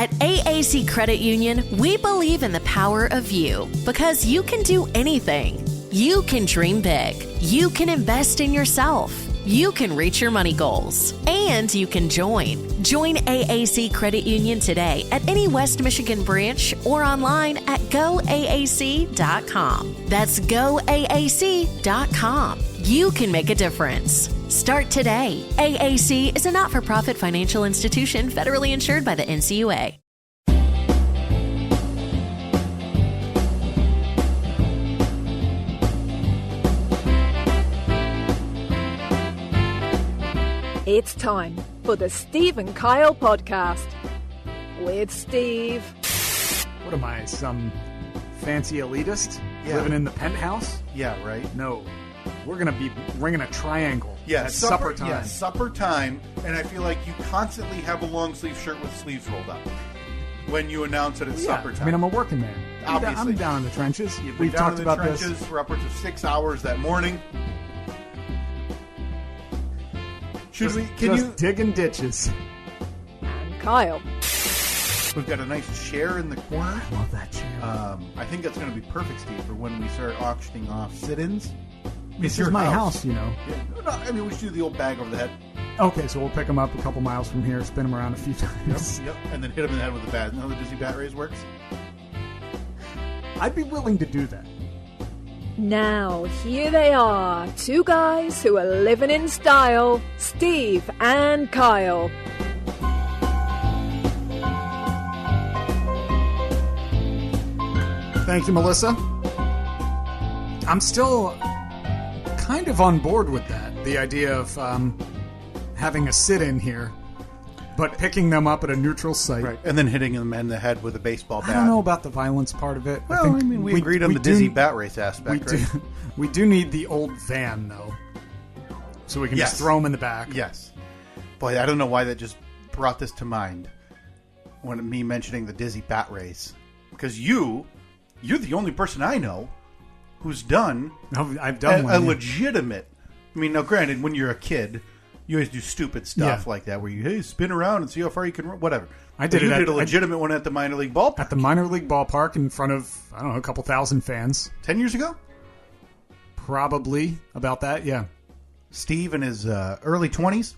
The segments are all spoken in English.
At AAC Credit Union, we believe in the power of you because you can do anything. You can dream big. You can invest in yourself. You can reach your money goals. And you can join. Join AAC Credit Union today at any West Michigan branch or online at goaac.com. That's goaac.com. You can make a difference. Start today. AAC is a not-for-profit financial institution federally insured by the NCUA. It's time for the Steve and Kyle podcast with Steve. What am I, some fancy elitist living in the penthouse? Yeah, right. No, we're going to be ringing a triangle at supper supper time. Yeah, supper time, and I feel like you constantly have a long sleeve shirt with sleeves rolled up when you announce it at supper time. I mean, I'm a working man. Obviously. I'm down in the trenches. We've talked about this for upwards of 6 hours that morning. Can you digging ditches? And Kyle. We've got a nice chair in the corner. I love that chair. I think that's going to be perfect, Steve, for when we start auctioning off sit-ins. This is my house, you know. Yeah. No, I mean, we should do the old bag over the head. Okay, so we'll pick them up a couple miles from here, spin them around a few times. Yep. And then hit them in the head with the bat. You know how the dizzy bat raise works? I'd be willing to do that. Now, here they are, two guys who are living in style, Steve and Kyle. Thank you, Melissa. I'm still kind of on board with that. The idea of having a sit-in here, but picking them up at a neutral site. Right. And then hitting them in the head with a baseball bat. I don't know about the violence part of it. Well, I mean, we agreed on the dizzy bat race aspect, right? We do need the old van, though. So we can just throw them in the back. Yes. Boy, I don't know why that just brought this to mind when me mentioning the dizzy bat race. Because you're the only person I know who's done I've done a legitimate... I mean, now granted, when you're a kid, you always do stupid stuff like that, where you spin around and see how far you can run, whatever. I did a legitimate one at the minor league ballpark. At the minor league ballpark in front of, I don't know, a couple thousand fans. 10 years ago? Probably about that, yeah. Steve in his early 20s?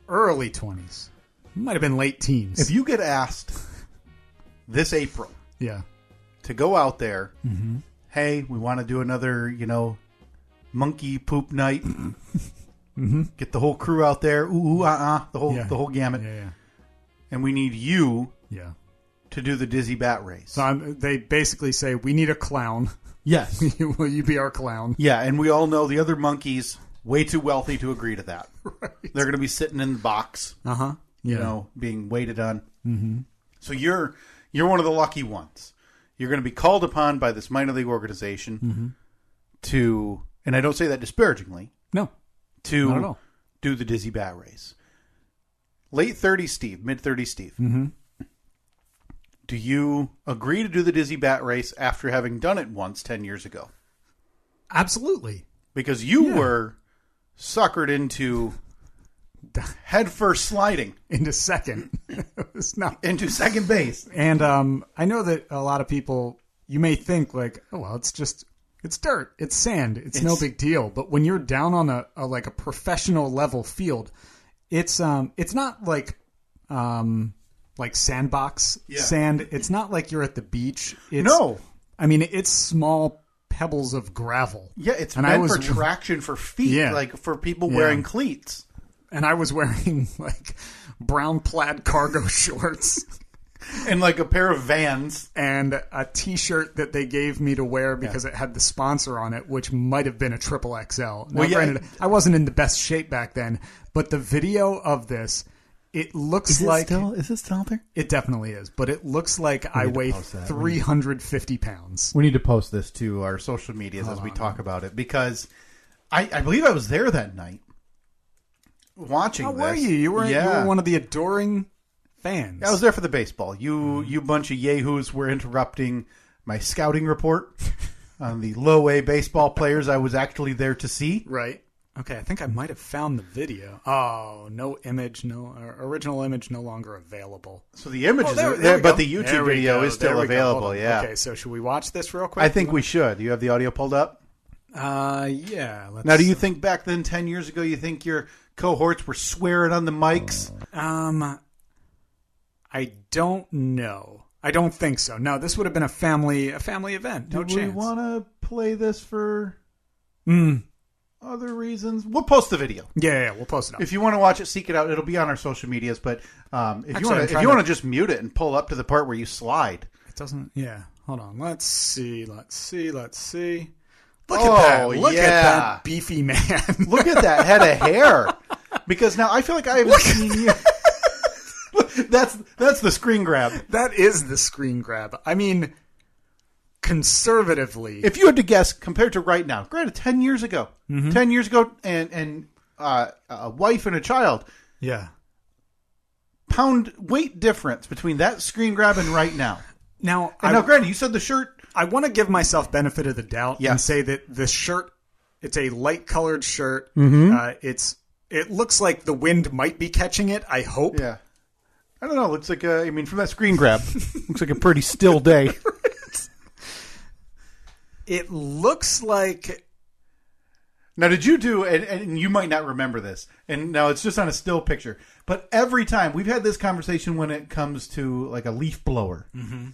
Early 20s. Might have been late teens. If you get asked this April to go out there, hey, we want to do another, monkey poop night. Get the whole crew out there. The whole gamut. Yeah. And we need you to do the dizzy bat race. So they basically say, we need a clown. Yes. Will you be our clown? Yeah, and we all know the other monkeys way too wealthy to agree to that. Right. They're going to be sitting in the box, being waited on. Mm-hmm. So you're one of the lucky ones. You're going to be called upon by this minor league organization to, and I don't say that disparagingly, not at all, do the dizzy bat race. Late 30s Steve, mid 30s Steve. Mm-hmm. Do you agree to do the dizzy bat race after having done it once 10 years ago? Absolutely. Because you were suckered into headfirst sliding. Into second. Into second base. And I know that a lot of people, you may think like, oh, well, it's dirt. It's sand. It's no big deal. But when you're down on a professional level field, it's not like sandbox sand. It's not like you're at the beach. No. I mean, it's small pebbles of gravel. Yeah, it's meant for traction for feet, like for people wearing cleats. And I was wearing like brown plaid cargo shorts. And like a pair of Vans. And a T-shirt that they gave me to wear because it had the sponsor on it, which might have been a XXL. Now, granted, I wasn't in the best shape back then, but the video of this, it looks like... Is it still out there? It definitely is, but it looks like I weigh 350 pounds. We need to post this to our social medias as we talk about it, because I believe I was there that night watching this. How were you? You were one of the adoring fans. I was there for the baseball. You bunch of yahoos were interrupting my scouting report on the low A baseball players I was actually there to see. Right. Okay, I think I might have found the video. Oh, no image, original image no longer available. So the image is there there, but the YouTube video is There still we go. available. Yeah. Okay, so should we watch this real quick? I think we should. You have the audio pulled up? Yeah. Now, do you think back then, 10 years ago, you think your cohorts were swearing on the mics? I don't know. I don't think so. No, this would have been a family event. No Do chance. we want to play this for other reasons? We'll post the video. Yeah, we'll post it up. If you want to watch it, seek it out. It'll be on our social medias. But if you want to just mute it and pull up to the part where you slide. It doesn't. Yeah. Hold on. Let's see. Look at that beefy man. Look at that head of hair. Because now I feel like I haven't seen you. That's the screen grab. That is the screen grab. I mean, conservatively, if you had to guess, compared to right now, granted, 10 years ago, and a wife and a child, yeah, pound weight difference between that screen grab and right now. Now, granted, you said the shirt. I want to give myself benefit of the doubt and say that the shirt, it's a light colored shirt. It looks like the wind might be catching it. I hope. Yeah. I don't know. It looks like from that screen grab, looks like a pretty still day. It looks like. Now, did you do, and you might not remember this, and now it's just on a still picture, but every time we've had this conversation when it comes to like a leaf blower. Mm-hmm.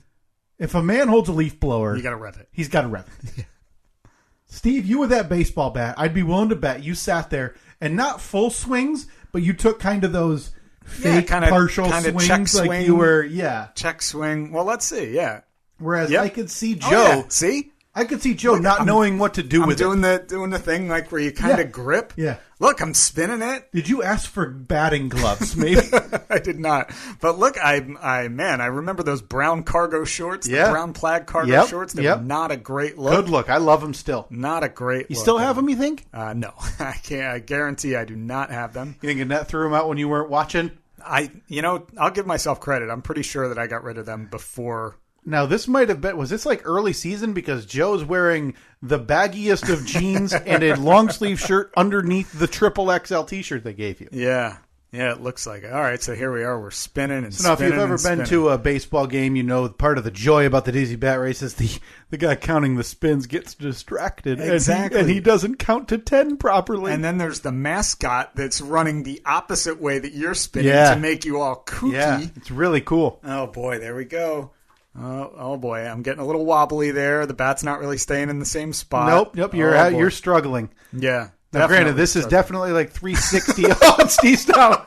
If a man holds a leaf blower, you got to rev it. He's got to rev it. Yeah. Steve, you with that baseball bat, I'd be willing to bet you sat there and not full swings, but you took kind of those fake partial swings, check like swing, you were, check swing. Well, let's see, yeah. Whereas I could see Joe, see, I could see Joe not knowing what to do with it. Doing the thing like where you kind of grip. Yeah. Look, I'm spinning it. Did you ask for batting gloves? Maybe I did not. But look, I remember those brown cargo shorts, the brown plaid cargo shorts. They were not a great look. Good look. I love them still. Not a great look. You still have them, you think? No. I can't. I guarantee I do not have them. You think Annette threw them out when you weren't watching? I'll give myself credit. I'm pretty sure that I got rid of them before. Now, this might have been, was this like early season? Because Joe's wearing the baggiest of jeans and a long sleeve shirt underneath the XXL t-shirt they gave you. Yeah. Yeah, it looks like it. All right, so here we are. We're spinning and so now, spinning. If you've ever been to a baseball game, you know part of the joy about the Daisy Bat race is the guy counting the spins gets distracted. Exactly. And he doesn't count to 10 properly. And then there's the mascot that's running the opposite way that you're spinning to make you all kooky. Yeah, it's really cool. Oh, boy, there we go. Oh boy, I'm getting a little wobbly there. The bat's not really staying in the same spot. Nope, you're struggling. Yeah. Now, granted, this is definitely like 360. Oh, Steve's down.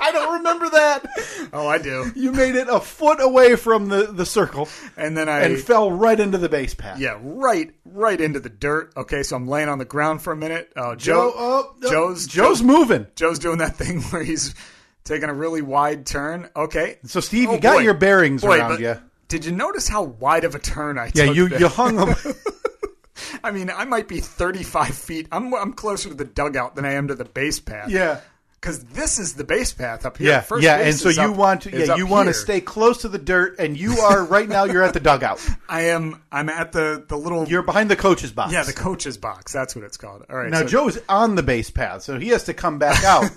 I don't remember that. Oh, I do. You made it a foot away from the circle, and then fell right into the base path. Yeah, right into the dirt. Okay, so I'm laying on the ground for a minute. Joe's moving. Joe's doing that thing where he's taking a really wide turn. Okay, so Steve, you got your bearings around you. Did you notice how wide of a turn I took? Yeah, you hung them. I mean, I might be 35 feet. I'm closer to the dugout than I am to the base path. Yeah. Because this is the base path up here. Yeah, and so you want to stay close to the dirt, and you are right now. You're at the dugout. I'm at the little. You're behind the coach's box. Yeah, the coach's box. That's what it's called. All right. Now Joe's on the base path, so he has to come back out.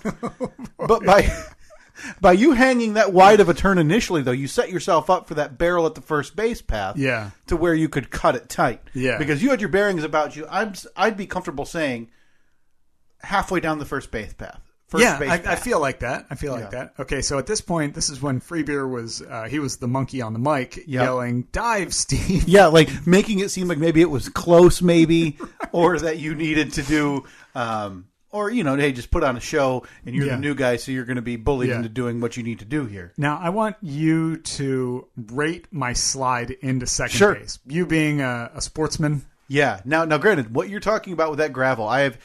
But by you hanging that wide of a turn initially, though, you set yourself up for that barrel at the first base path. Yeah. To where you could cut it tight. Yeah. Because you had your bearings about you. I'd be comfortable saying halfway down the first base path. I feel like that. Okay, so at this point, this is when Freebeer was he was the monkey on the mic yelling, "Dive, Steve!" Yeah, like making it seem like maybe it was close, maybe, or that you needed to do, or hey, just put on a show, and you're the new guy, so you're going to be bullied into doing what you need to do here. Now, I want you to rate my slide into second base. You being a sportsman. Yeah. Now, granted, what you're talking about with that gravel, I have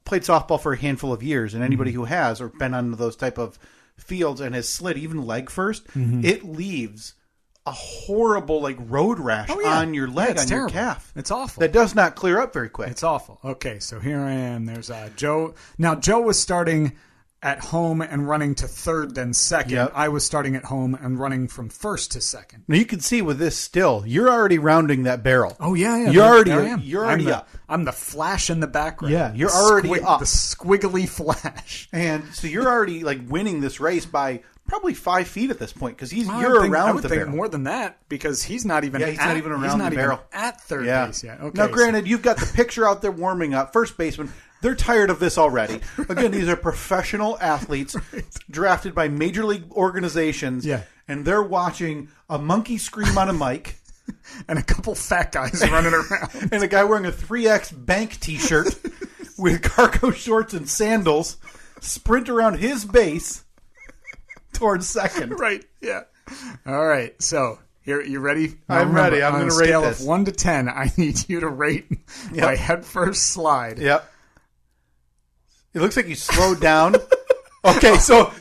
played softball for a handful of years, and anybody who has or been on those type of fields and has slid even leg first, it leaves a horrible road rash on your leg, on terrible. Your calf. It's awful. That does not clear up very quick. It's awful. Okay, so here I am. There's Joe. Now Joe was starting at home and running to third then second. Yep. I was starting at home and running from first to second. Now you can see with this still, you're already rounding that barrel. Oh yeah. You're already I'm up. I'm the flash in the background. Yeah, you're already up. The squiggly flash. And so you're already like winning this race by probably 5 feet at this point because you're around I would the think barrel. more than that because he's not even. He's not even around the barrel. At third base yet. Okay. Now, granted, you've got the picture out there warming up. First baseman, they're tired of this already. Again, these are professional athletes drafted by major league organizations. Yeah. And they're watching a monkey scream on a mic. And a couple fat guys running around. And a guy wearing a 3X bank t-shirt with cargo shorts and sandals sprint around his base towards second. Right, yeah. All right, so here, you ready? I'm ready. I'm going to rate this. On a this. scale of 1 to 10, I need you to rate my headfirst slide. Yep. It looks like you slowed down. Okay, so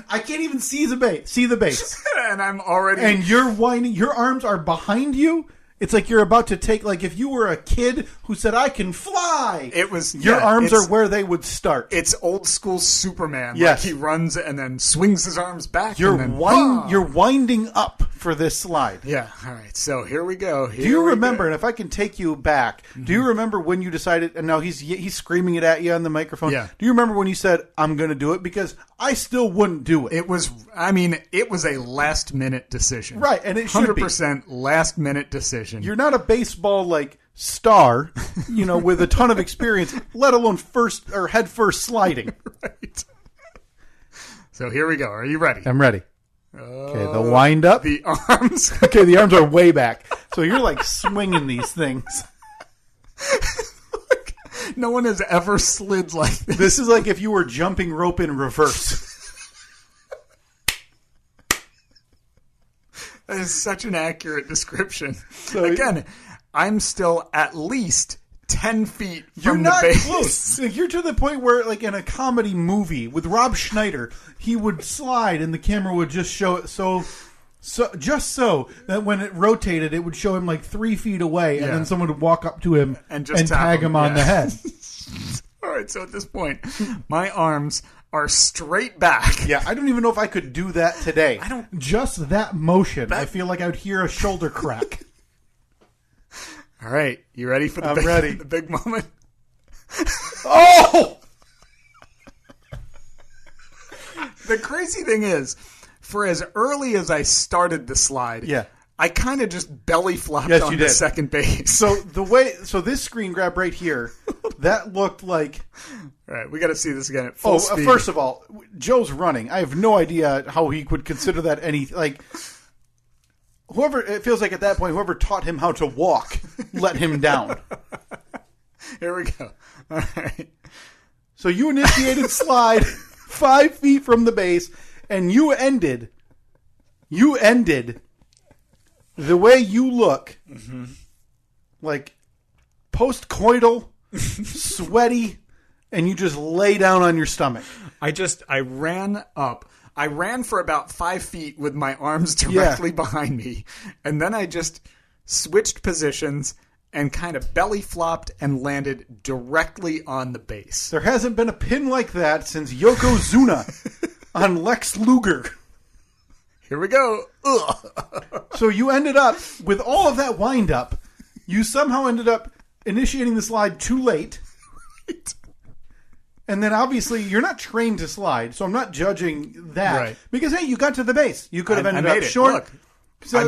I can't even see the base. And I'm already... And you're whining. Your arms are behind you. It's like you're about to take, like if you were a kid who said, I can fly. It was... Your arms are where they would start. It's old school Superman. Yes. Like he runs and then swings his arms back. You're and then, you're winding up for this slide. Yeah, all right. So here we go. Do you remember, and if I can take you back, do you remember when you decided, and now he's screaming it at you on the microphone. Yeah. Do you remember when you said, I'm going to do it? Because I still wouldn't do it. It was a last minute decision. Right, and it should 100% last minute decision. You're not a baseball, like, star, with a ton of experience, let alone head first sliding. Right. So here we go. Are you ready? I'm ready. Okay, the wind up. The arms. Okay, the arms are way back. So you're like swinging these things. No one has ever slid like this. This is like if you were jumping rope in reverse. That is such an accurate description. So again, I'm still at least 10 feet from the base. Close. You're to the point where, like in a comedy movie with Rob Schneider, he would slide and the camera would just show it so that when it rotated, it would show him like 3 feet away, and then someone would walk up to him and tag him on the head. All right, so at this point, my arms are straight back. Yeah, I don't even know if I could do that today. Just that motion. I feel like I would hear a shoulder crack. All right, you ready for I'm ready. The big moment? Oh! The crazy thing is, for as early as I started the slide, I kind of just belly flopped on the second base. So this screen grab right here, that looked like... All right, we got to see this again at full speed. First of all, Joe's running. I have no idea how he would consider that any... Like, it feels like at that point, whoever taught him how to walk let him down. Here we go. All right. So you initiated slide 5 feet from the base, and you ended the way you look, like post-coital, sweaty, and you just lay down on your stomach. I ran up. I ran for about 5 feet with my arms directly behind me, and then I just switched positions and kind of belly flopped and landed directly on the base. There hasn't been a pin like that since Yokozuna on Lex Luger. Here we go. Ugh. So you ended up, with all of that wind up, you somehow ended up initiating the slide too late. Right. And then obviously you're not trained to slide, so I'm not judging that. Right. Because, hey, you got to the base. You could have ended up it. short. Look, So,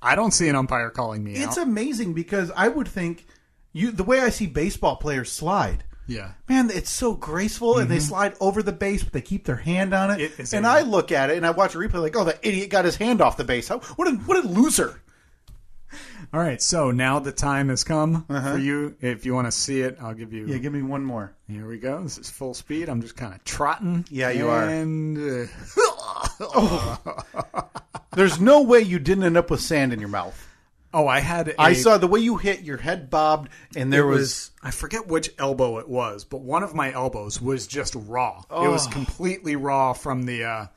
I don't see an umpire calling me out. It's amazing because I would think, the way I see baseball players slide, man, it's so graceful, and they slide over the base, but they keep their hand on it. And I look at it, and I watch a replay like, oh, that idiot got his hand off the base. What a loser. All right, so now the time has come for you. If you want to see it, I'll give you... Yeah, give me one more. Here we go. This is full speed. I'm just kind of trotting. Yeah, you are. And... There's no way you didn't end up with sand in your mouth. Oh, I saw the way you hit, your head bobbed, and there was... I forget which elbow it was, but one of my elbows was just raw. It was completely raw from the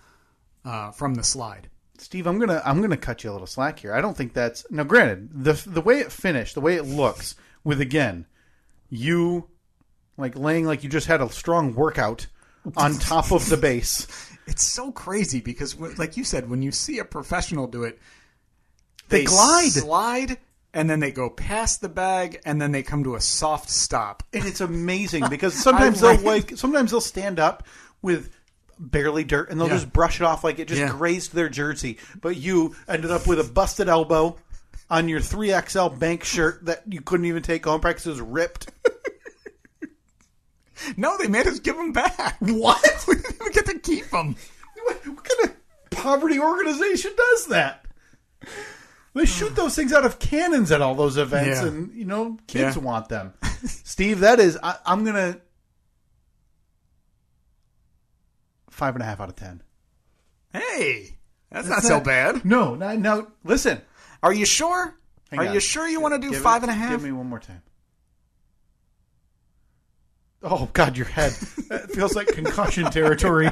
slide. Steve, I'm gonna cut you a little slack here. I don't think that's... Now, granted, the way it finished, the way it looks, with, again, you like laying like you just had a strong workout on top of the base. It's so crazy because, like you said, when you see a professional do it, they slide, and then they go past the bag, and then they come to a soft stop. And it's amazing because sometimes they'll stand up with barely dirt, and they'll just brush it off like it just grazed their jersey. But you ended up with a busted elbow on your 3XL bank shirt that you couldn't even take home because it was ripped. No, they made us give them back. What? We didn't even get to keep them. What kind of poverty organization does that? They shoot those things out of cannons at all those events, and, kids want them. Steve, that is, I'm going to 5.5 out of 10. Hey, that's not so bad. No, now, listen. Are you sure? Hang Are on. you sure you want to do 5.5? Give me one more time. Oh, God, your head. That feels like concussion territory.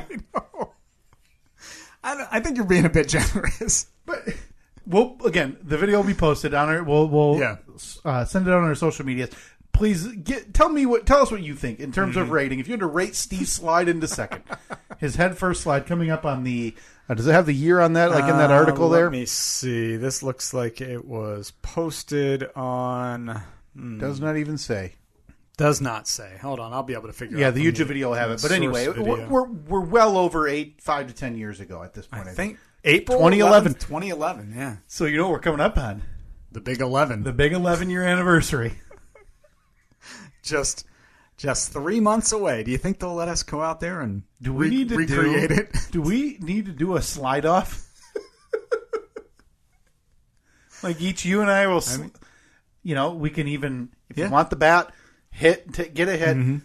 I think you're being a bit generous. But, well, again, the video will be posted on our. We'll send it out on our social medias. Please tell us what you think in terms of rating. If you had to rate Steve Slide into second, his head first slide coming up on the. Does it have the year on that, like in that article there? Let me see. This looks like it was posted on. Does not even say. Does not say. Hold on, I'll be able to figure it out. Yeah, the YouTube video will have it. But anyway, we're well over 5 to 10 years ago at this point. I think April 2011. 2011, yeah. So you know what we're coming up on? The Big 11. The Big 11-year anniversary. Just 3 months away. Do you think they'll let us go out there and recreate it? Do we need to do a slide off? Like each you and I will, we can even, if you want the bat, get a hit.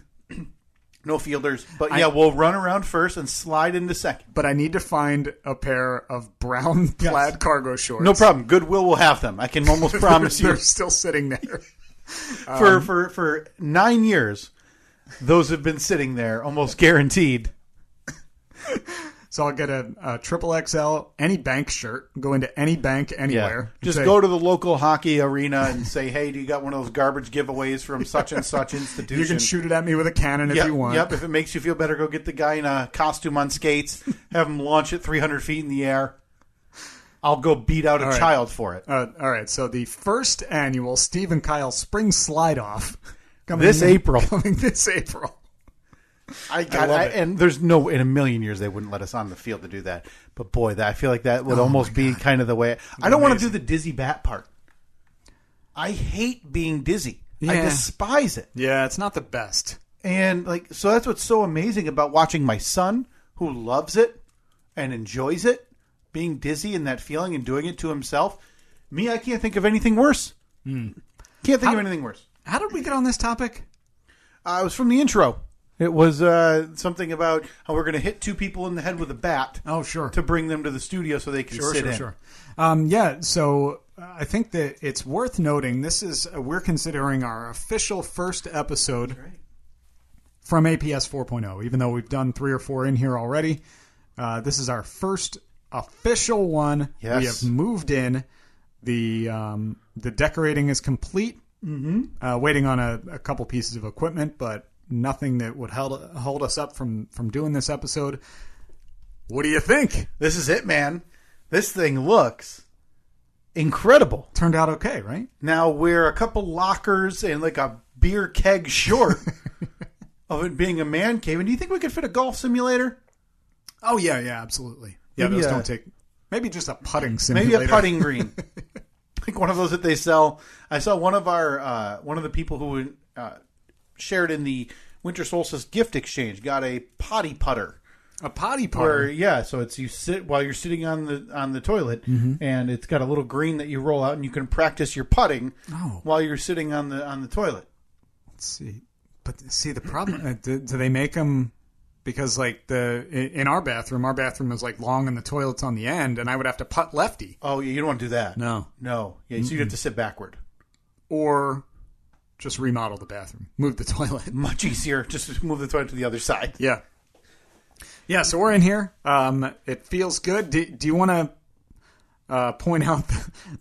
No fielders. But we'll run around first and slide into second. But I need to find a pair of brown plaid cargo shorts. No problem. Goodwill will have them. I can almost promise you. They're still sitting there. For 9 years, those have been sitting there, almost guaranteed. So I'll get a triple XL, any bank shirt, go into any bank anywhere. Just go to the local hockey arena and say, hey, do you got one of those garbage giveaways from such and such institution? You can shoot it at me with a cannon if you want. Yep, if it makes you feel better, go get the guy in a costume on skates, have him launch it 300 feet in the air. I'll go beat out a child for it. All right, so the first annual Steve and Kyle Spring Slide-Off coming this April. I love it. And there's no, in a million years, they wouldn't let us on the field to do that. But boy, I feel like that would almost be kind of the way. I don't want to do the dizzy bat part. I hate being dizzy. I despise it. Yeah, it's not the best. And so that's what's so amazing about watching my son, who loves it and enjoys it, being dizzy and that feeling and doing it to himself. Me, I can't think of anything worse. Can't think of anything worse. How did we get on this topic? It was from the intro. It was something about how we're going to hit 2 people in the head with a bat. Oh, sure. To bring them to the studio so they can sit in. Sure. So I think that it's worth noting we're considering our official first episode from APS 4.0. Even though we've done 3 or 4 in here already, this is our first official one. Yes. We have moved in. The decorating is complete. Waiting on a couple pieces of equipment, but nothing that would hold us up from doing this episode. What do you think? This is it, man. This thing looks incredible. Turned out okay, right? Now we're a couple lockers and like a beer keg short of it being a man cave. And do you think we could fit a golf simulator? Oh, yeah, absolutely. Yeah, maybe those don't take... Maybe just a putting simulator. Maybe a putting green. Like one of those that they sell. I saw one of the people who shared in the Winter Solstice gift exchange got a potty putter. A potty putter? So it's you sit while you're sitting on the toilet, and it's got a little green that you roll out, and you can practice your putting while you're sitting on the toilet. Let's see. But see, the problem, do they make them... Because in our bathroom is like long and the toilet's on the end, and I would have to putt lefty. Oh, yeah, you don't want to do that. No. Yeah, so you have to sit backward. Or just remodel the bathroom. Move the toilet. Much easier. Just move the toilet to the other side. Yeah. Yeah, so we're in here. It feels good. Do you want to point out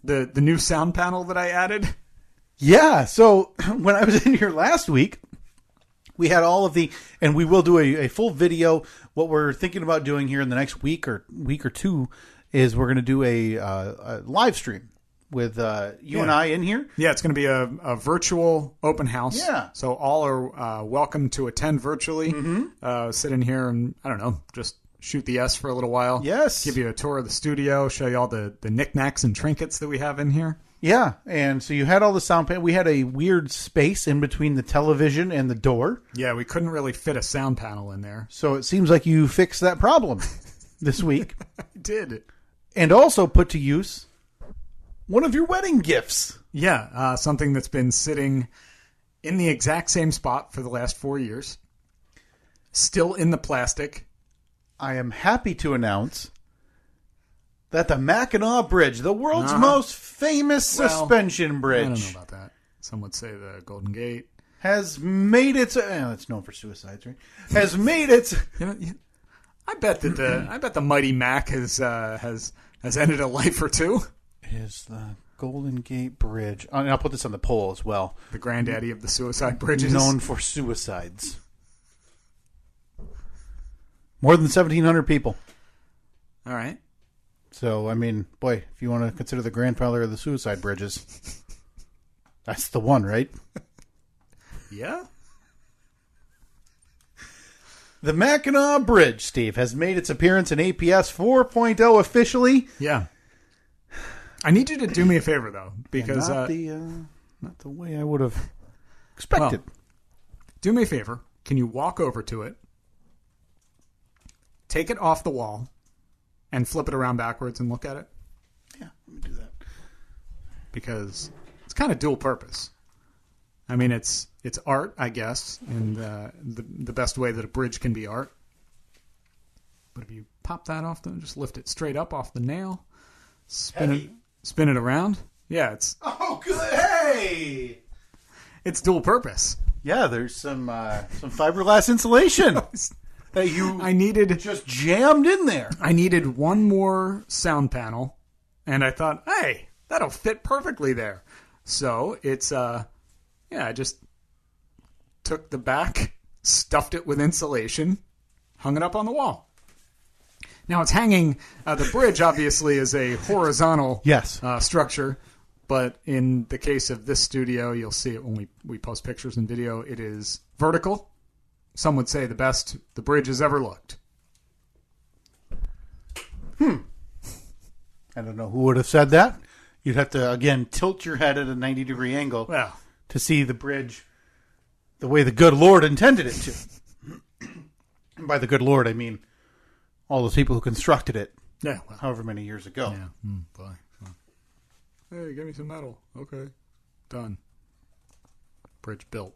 the new sound panel that I added? Yeah, so when I was in here last week, We had all of and we will do a full video. What we're thinking about doing here in the next week or two is we're going to do a live stream with you and I in here. Yeah, it's going to be a virtual open house. Yeah. So all are welcome to attend virtually. Sit in here and, I don't know, just shoot the S for a little while. Yes. Give you a tour of the studio, show you all the knickknacks and trinkets that we have in here. Yeah, and so you had all the sound panel. We had a weird space in between the television and the door. Yeah, we couldn't really fit a sound panel in there. So it seems like you fixed that problem this week. I did. And also put to use one of your wedding gifts. Yeah, something that's been sitting in the exact same spot for the last 4 years. Still in the plastic. I am happy to announce that the Mackinac Bridge, the world's most famous suspension bridge. I don't know about that. Some would say the Golden Gate. Has made its... it's known for suicides, right? Has made its... I bet the mighty Mac has ended a life or two. Is the Golden Gate Bridge... And I'll put this on the poll as well. The granddaddy of the suicide bridges. Known for suicides. More than 1,700 people. All right. So, I mean, boy, if you want to consider the grandfather of the suicide bridges, that's the one, right? Yeah. The Mackinac Bridge, Steve, has made its appearance in APS 4.0 officially. Yeah. I need you to do me a favor, though, because not the way I would have expected. Well, do me a favor. Can you walk over to it, take it off the wall, and flip it around backwards and look at it? Yeah, let me do that. Because it's kind of dual purpose. I mean, it's art, I guess, in the best way that a bridge can be art. But if you pop that off, just lift it straight up off the nail, spin it around. Yeah, it's... Oh, good! Hey! It's dual purpose. Yeah, there's some fiberglass insulation that I needed just jammed in there. I needed one more sound panel, and I thought, hey, that'll fit perfectly there. So it's I just took the back, stuffed it with insulation, hung it up on the wall. Now it's hanging. The bridge obviously is a horizontal structure, but in the case of this studio, you'll see it when we post pictures and video. It is vertical. Some would say the best the bridge has ever looked. I don't know who would have said that. You'd have to, again, tilt your head at a 90-degree angle to see the bridge the way the good Lord intended it to. And by the good Lord, I mean all those people who constructed it however many years ago. Yeah. Boy. Hey, give me some metal. Okay. Done. Bridge built.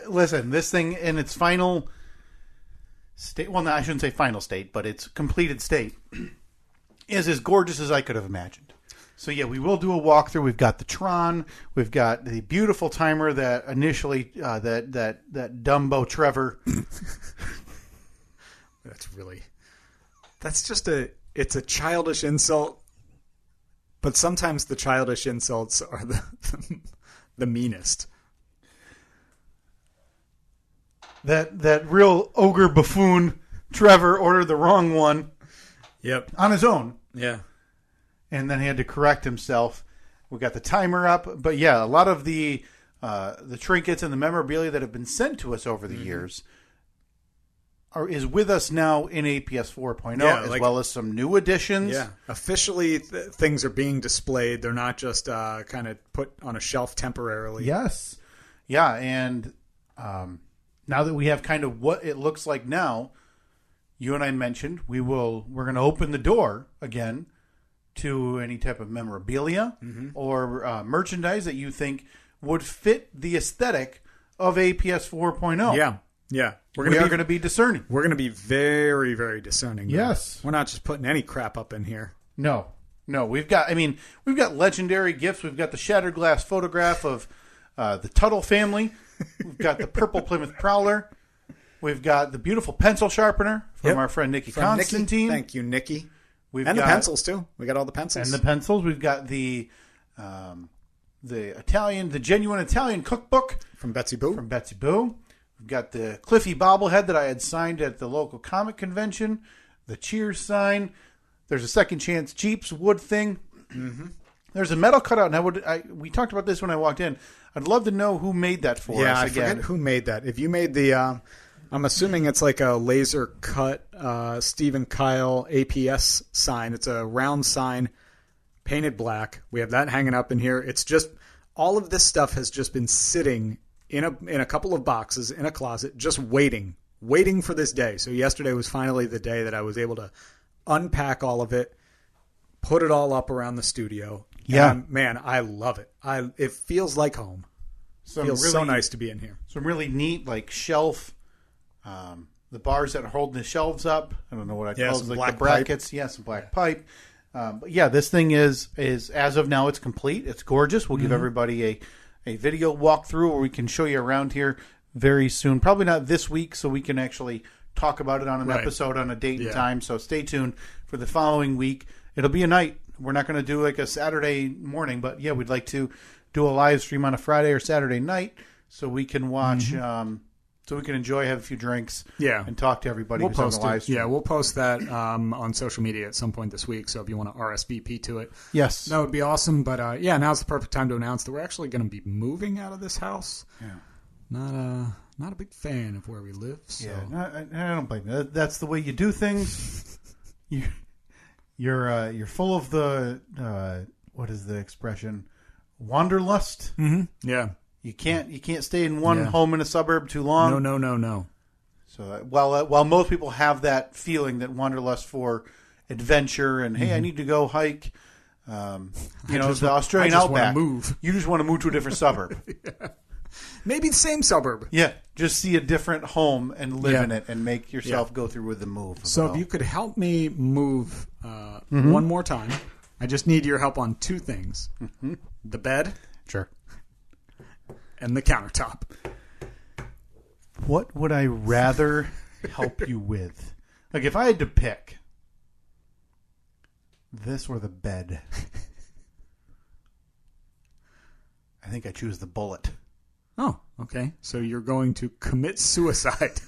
Listen, this thing in its final state, well, no, I shouldn't say final state, but its completed state is as gorgeous as I could have imagined. So yeah, we will do a walkthrough. We've got the Tron, we've got the beautiful timer that initially that Dumbo Trevor. That's just it's a childish insult, but sometimes the childish insults are the meanest. That real ogre buffoon Trevor ordered the wrong one. Yep. On his own. Yeah. And then he had to correct himself. We got the timer up. But yeah, a lot of the trinkets and the memorabilia that have been sent to us over the years is with us now in APS 4.0, as well as some new additions. Yeah. Officially, things are being displayed. They're not just kind of put on a shelf temporarily. Yes. Yeah, and now that we have kind of what it looks like now, you and I mentioned we're going to open the door again to any type of memorabilia or merchandise that you think would fit the aesthetic of APS 4.0. Yeah. Yeah. We are going to be discerning. We're going to be very, very discerning. Yes. We're not just putting any crap up in here. No. We've got legendary gifts. We've got the shattered glass photograph of the Tuttle family. We've got the purple Plymouth Prowler. We've got the beautiful pencil sharpener from our friend Nikki Constantine. Thank you, Nikki. The pencils, too. We got all the pencils. And the pencils. We've got the the genuine Italian cookbook From Betsy Boo. We've got the Cliffy bobblehead that I had signed at the local comic convention. The Cheers sign. There's a Second Chance Jeeps wood thing. Mm-hmm. There's a metal cutout. And we talked about this when I walked in. I'd love to know who made that for us. Yeah, I forget who made that. If you made the, I'm assuming it's like a laser cut Stephen Kyle APS sign. It's a round sign, painted black. We have that hanging up in here. It's just all of this stuff has just been sitting in a couple of boxes in a closet, just waiting for this day. So yesterday was finally the day that I was able to unpack all of it, put it all up around the studio. Yeah, and man, I love it. It feels like home. Feels so nice to be in here. Some really neat like shelf. The bars that are holding the shelves up. I don't know what I call it. Like the brackets. Pipe. Yeah, some black pipe. But yeah, this thing is as of now, it's complete. It's gorgeous. We'll give everybody a video walkthrough where we can show you around here very soon. Probably not this week, so we can actually talk about it on an episode on a date and time. So stay tuned for the following week. It'll be a night. We're not going to do like a Saturday morning, but yeah, we'd like to do a live stream on a Friday or Saturday night so we can watch, so we can enjoy, have a few drinks, and talk to everybody who's on the live stream. Yeah, we'll post that on social media at some point this week. So if you want to RSVP to it, yes, that would be awesome. But yeah, now's the perfect time to announce that we're actually going to be moving out of this house. Yeah, not a big fan of where we live. So. Yeah, I don't blame you. That's the way you do things. You're full of the what is the expression? Wanderlust. Mm-hmm. Yeah. You can't stay in one home in a suburb too long. No. So while most people have that feeling, that wanderlust for adventure and hey, I need to go hike, the Australian outback. You just want to move to a different suburb. Maybe the same suburb. Yeah, just see a different home and live in it and make yourself go through with the move. So if you could help me move one more time, I just need your help on two things: the bed, sure, and the countertop. What would I rather help you with? Like if I had to pick this or the bed, I think I choose the bullet. Oh, okay. So you're going to commit suicide.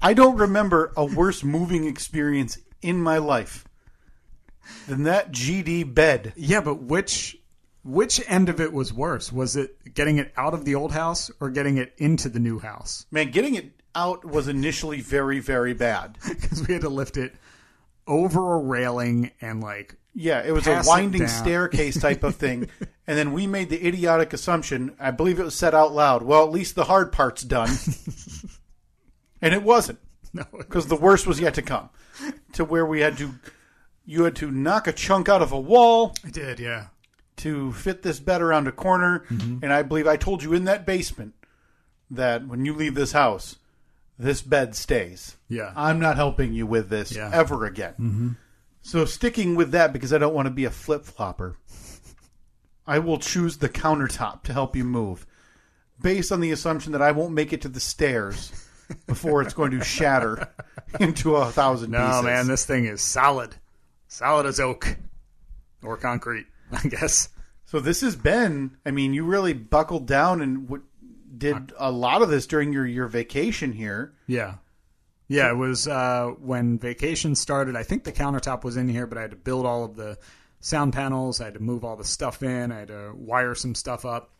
I don't remember a worse moving experience in my life than that GD bed. Yeah, but which end of it was worse? Was it getting it out of the old house or getting it into the new house? Man, getting it out was initially very, very bad. Because we had to lift it over a railing and yeah, it was a winding staircase type of thing. And then we made the idiotic assumption, I believe it was said out loud, well, at least the hard part's done. And it wasn't. No, because the worst was yet to come. To where you had to knock a chunk out of a wall. I did, yeah. To fit this bed around a corner. Mm-hmm. And I believe I told you in that basement that when you leave this house, this bed stays. Yeah. I'm not helping you with this ever again. Mm-hmm. So sticking with that because I don't want to be a flip-flopper, I will choose the countertop to help you move based on the assumption that I won't make it to the stairs before it's going to shatter into 1,000 pieces. No, man, this thing is solid. Solid as oak. Or concrete, I guess. So this has been, you really buckled down and did a lot of this during your vacation here. Yeah. Yeah, it was when vacation started. I think the countertop was in here, but I had to build all of the sound panels. I had to move all the stuff in. I had to wire some stuff up.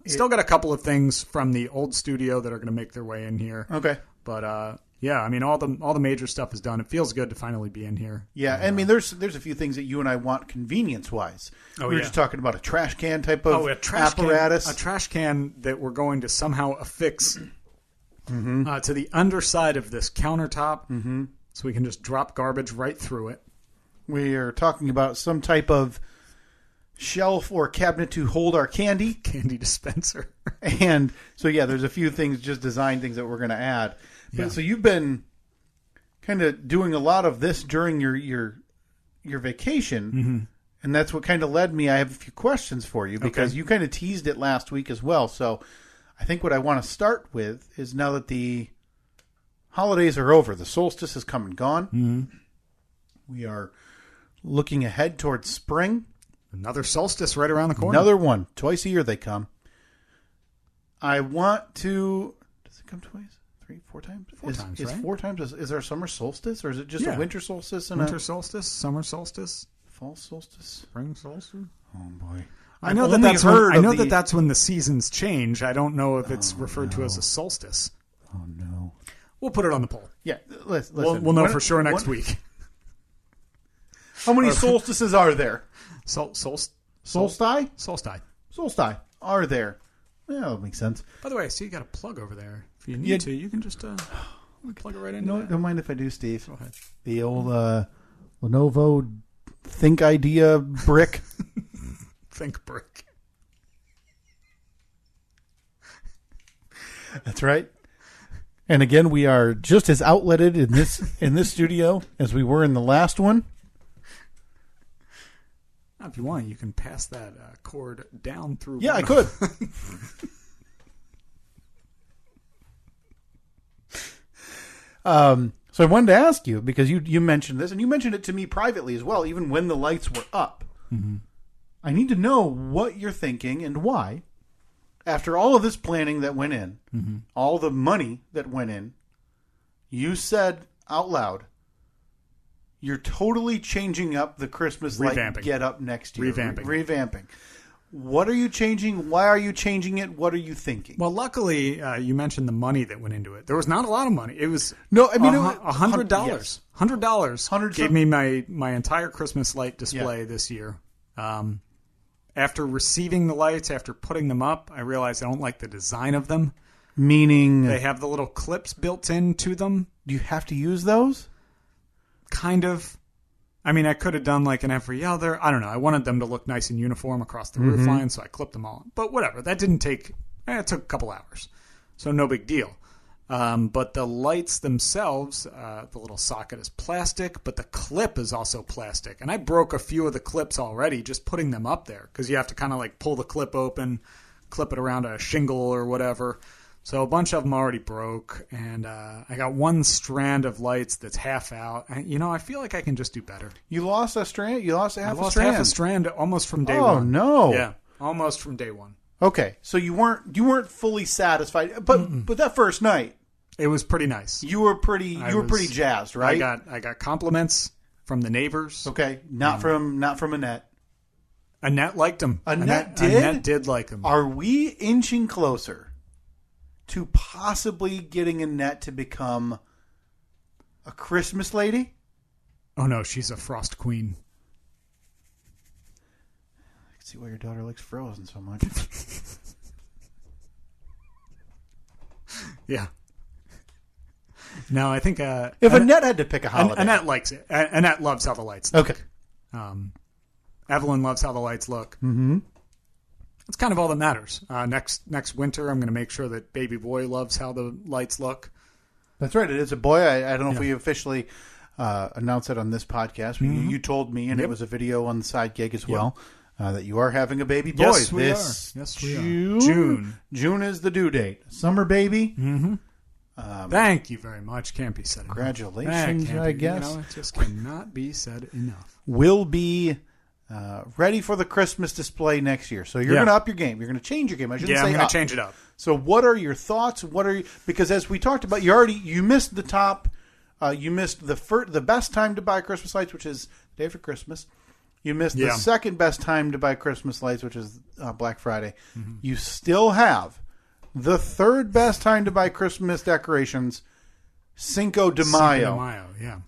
Still got a couple of things from the old studio that are going to make their way in here. Okay. But yeah, all the major stuff is done. It feels good to finally be in here. Yeah, there's a few things that you and I want convenience-wise. We were just talking about a trash can type of apparatus. A trash can that we're going to somehow affix to the underside of this countertop, so we can just drop garbage right through it. We are talking about some type of shelf or cabinet to hold our candy dispenser. And so there's a few things, just design things that we're going to add. But so you've been kind of doing a lot of this during your vacation, and that's what kind of led me. I have a few questions for you because you kind of teased it last week as well. So I think what I want to start with is, now that the holidays are over, the solstice has come and gone. We are looking ahead towards spring. Another solstice right around the corner. Another one. Twice a year they come. I want to... Does it come twice? 3, 4 times? 4 times, Is right? 4 times. Is there a summer solstice, or is it just a winter solstice? And winter solstice, summer solstice, fall solstice? spring solstice? Oh, boy. I know that that's when the seasons change. I don't know if it's referred to as a solstice. Oh, no. We'll put it on the poll. Yeah, listen. We'll know for sure next week. How many solstices are there? Solstice Are there? Yeah, that makes sense. By the way, I see you got a plug over there. If you need to, you can just plug it right in. No, don't mind if I do, Steve. Go ahead. The old Lenovo Think Idea brick. Think brick. That's right. And again, we are just as outletted in this studio as we were in the last one. If you want, you can pass that cord down through. Yeah, I could. So I wanted to ask you, because you mentioned this, and you mentioned it to me privately as well, even when the lights were up. Mm-hmm. I need to know what you're thinking and why. After all of this planning that went in, all the money that went in, you said out loud, you're totally changing up the Christmas light get up next year. Revamping. What are you changing? Why are you changing it? What are you thinking? Well, luckily, you mentioned the money that went into it. There was not a lot of money. It was $100. Yes. $100 gave me my entire Christmas light display this year. After receiving the lights, after putting them up, I realized I don't like the design of them. Meaning? They have the little clips built into them. Do you have to use those? Kind of. I mean, I could have done like an every other. I don't know. I wanted them to look nice and uniform across the roof line, so I clipped them all. But whatever. That didn't take... It took a couple hours. So no big deal. But the lights themselves, the little socket is plastic, but the clip is also plastic. And I broke a few of the clips already just putting them up there, because you have to kind of like pull the clip open, clip it around a shingle or whatever. So a bunch of them already broke, and I got one strand of lights that's half out. I feel like I can just do better. You lost a strand? You lost half a strand? I lost half a strand almost from day one. Oh, no. Yeah, almost from day one. Okay, so you weren't fully satisfied, but that first night, it was pretty nice. You were pretty jazzed, right? I got compliments from the neighbors. Okay, not from Annette. Annette liked them. Annette did? Annette did like them. Are we inching closer to possibly getting Annette to become a Christmas lady? Oh no, she's a frost queen. I can see why your daughter likes Frozen so much. Yeah. No, I think if Annette had to pick a holiday, Annette likes it. Annette loves how the lights look. Okay. Evelyn loves how the lights look. Mm-hmm. That's kind of all that matters. Next winter, I'm going to make sure that baby boy loves how the lights look. That's right. It is a boy. I don't know if we officially announced it on this podcast. Mm-hmm. You told me, and it was a video on the side gig as well, that you are having a baby boy. Yes, we are. Yes, we are. June is the due date. Summer baby. Mm-hmm. Thank you very much. Can't be said enough. Congratulations, I guess. It just cannot be said enough. Will be ready for the Christmas display next year. So you're going to up your game. You're going to change your game. I shouldn't say I'm going to change it up. So what are your thoughts? Because as we talked about, you missed the top. You missed the best time to buy Christmas lights, which is the day after Christmas. You missed the second best time to buy Christmas lights, which is Black Friday. Mm-hmm. You still have the third best time to buy Christmas decorations, Cinco de Mayo. Cinco de Mayo, yeah.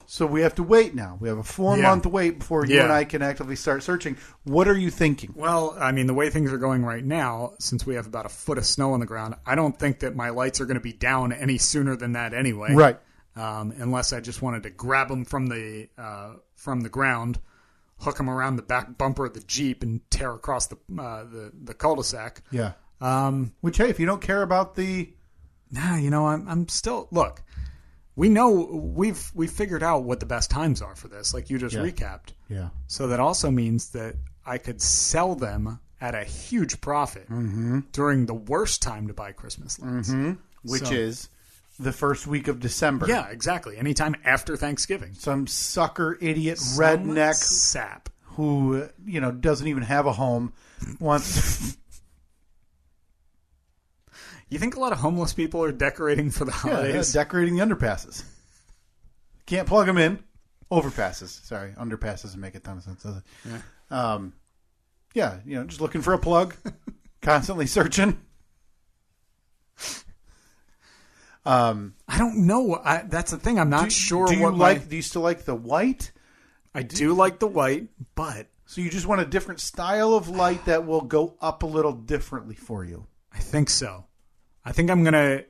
So we have to wait now. We have a 4-month wait before you and I can actively start searching. What are you thinking? Well, I mean, the way things are going right now, since we have about a foot of snow on the ground, I don't think that my lights are going to be down any sooner than that anyway. Right. Unless I just wanted to grab them from the ground, hook them around the back bumper of the Jeep, and tear across the cul-de-sac. Yeah. Which, hey, if you don't care about the... Nah, I'm still... Look, we know we've figured out what the best times are for this, like you just recapped. Yeah. So that also means that I could sell them at a huge profit during the worst time to buy Christmas lights. Mm-hmm. Which is the first week of December. Yeah, exactly. Anytime after Thanksgiving. Some sucker, idiot, redneck sap who, doesn't even have a home wants... You think a lot of homeless people are decorating for the holidays? Yeah, decorating the underpasses. Can't plug them in. Overpasses. Sorry, underpasses doesn't make a ton of sense, does it? Yeah. Just looking for a plug. Constantly searching. I don't know. That's the thing. I'm not sure. Do you still like the white? I do like the white, but... So you just want a different style of light that will go up a little differently for you? I think so. I think I'm going to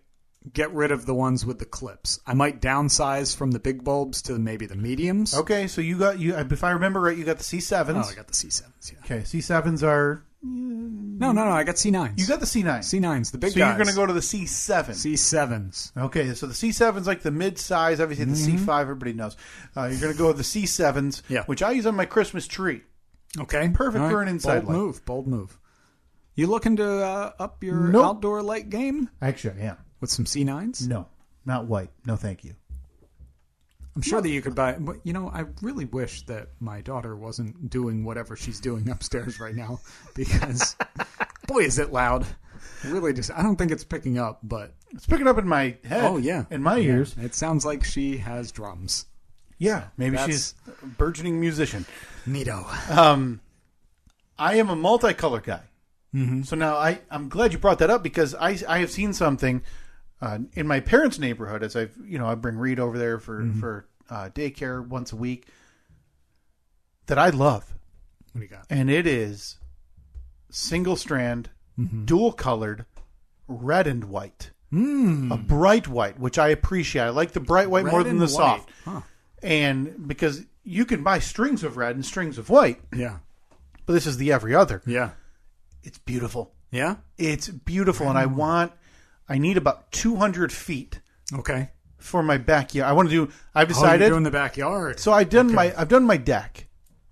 get rid of the ones with the clips. I might downsize from the big bulbs to maybe the mediums. Okay, so if I remember right, you got the C7s. Oh, I got the C7s, yeah. Okay, C7s are... No, I got C9s. You got the C9. C9s, the big guys. So you're going to go to the C7. C7s. Okay, so the C7's like the mid-size. Obviously, the C5, everybody knows. You're going to go with the C7s, which I use on my Christmas tree. Okay. Perfect for an inside light. Bold move. You looking to up your outdoor light game? Actually, I am. With some C9s? No, not white. No, thank you. I'm sure that you could buy... But, I really wish that my daughter wasn't doing whatever she's doing upstairs right now. Because, boy, is it loud. Really just... I don't think it's picking up, but... It's picking up in my head. Oh, yeah. In my ears. It sounds like she has drums. Yeah, maybe she's a burgeoning musician. Neato. I am a multicolor guy. Mm-hmm. So now I'm glad you brought that up because I have seen something in my parents' neighborhood as I bring Reed over there for daycare once a week that I love. What do you got? And it is single strand, dual colored, red and white. A bright white, which I appreciate. I like the bright white more than the soft. Huh. And because you can buy strings of red and strings of white. Yeah. But this is the every other. Yeah. It's beautiful. Yeah? It's beautiful. And I need about 200 feet. Okay. For my backyard. I've decided. You're doing the backyard. So I've done my deck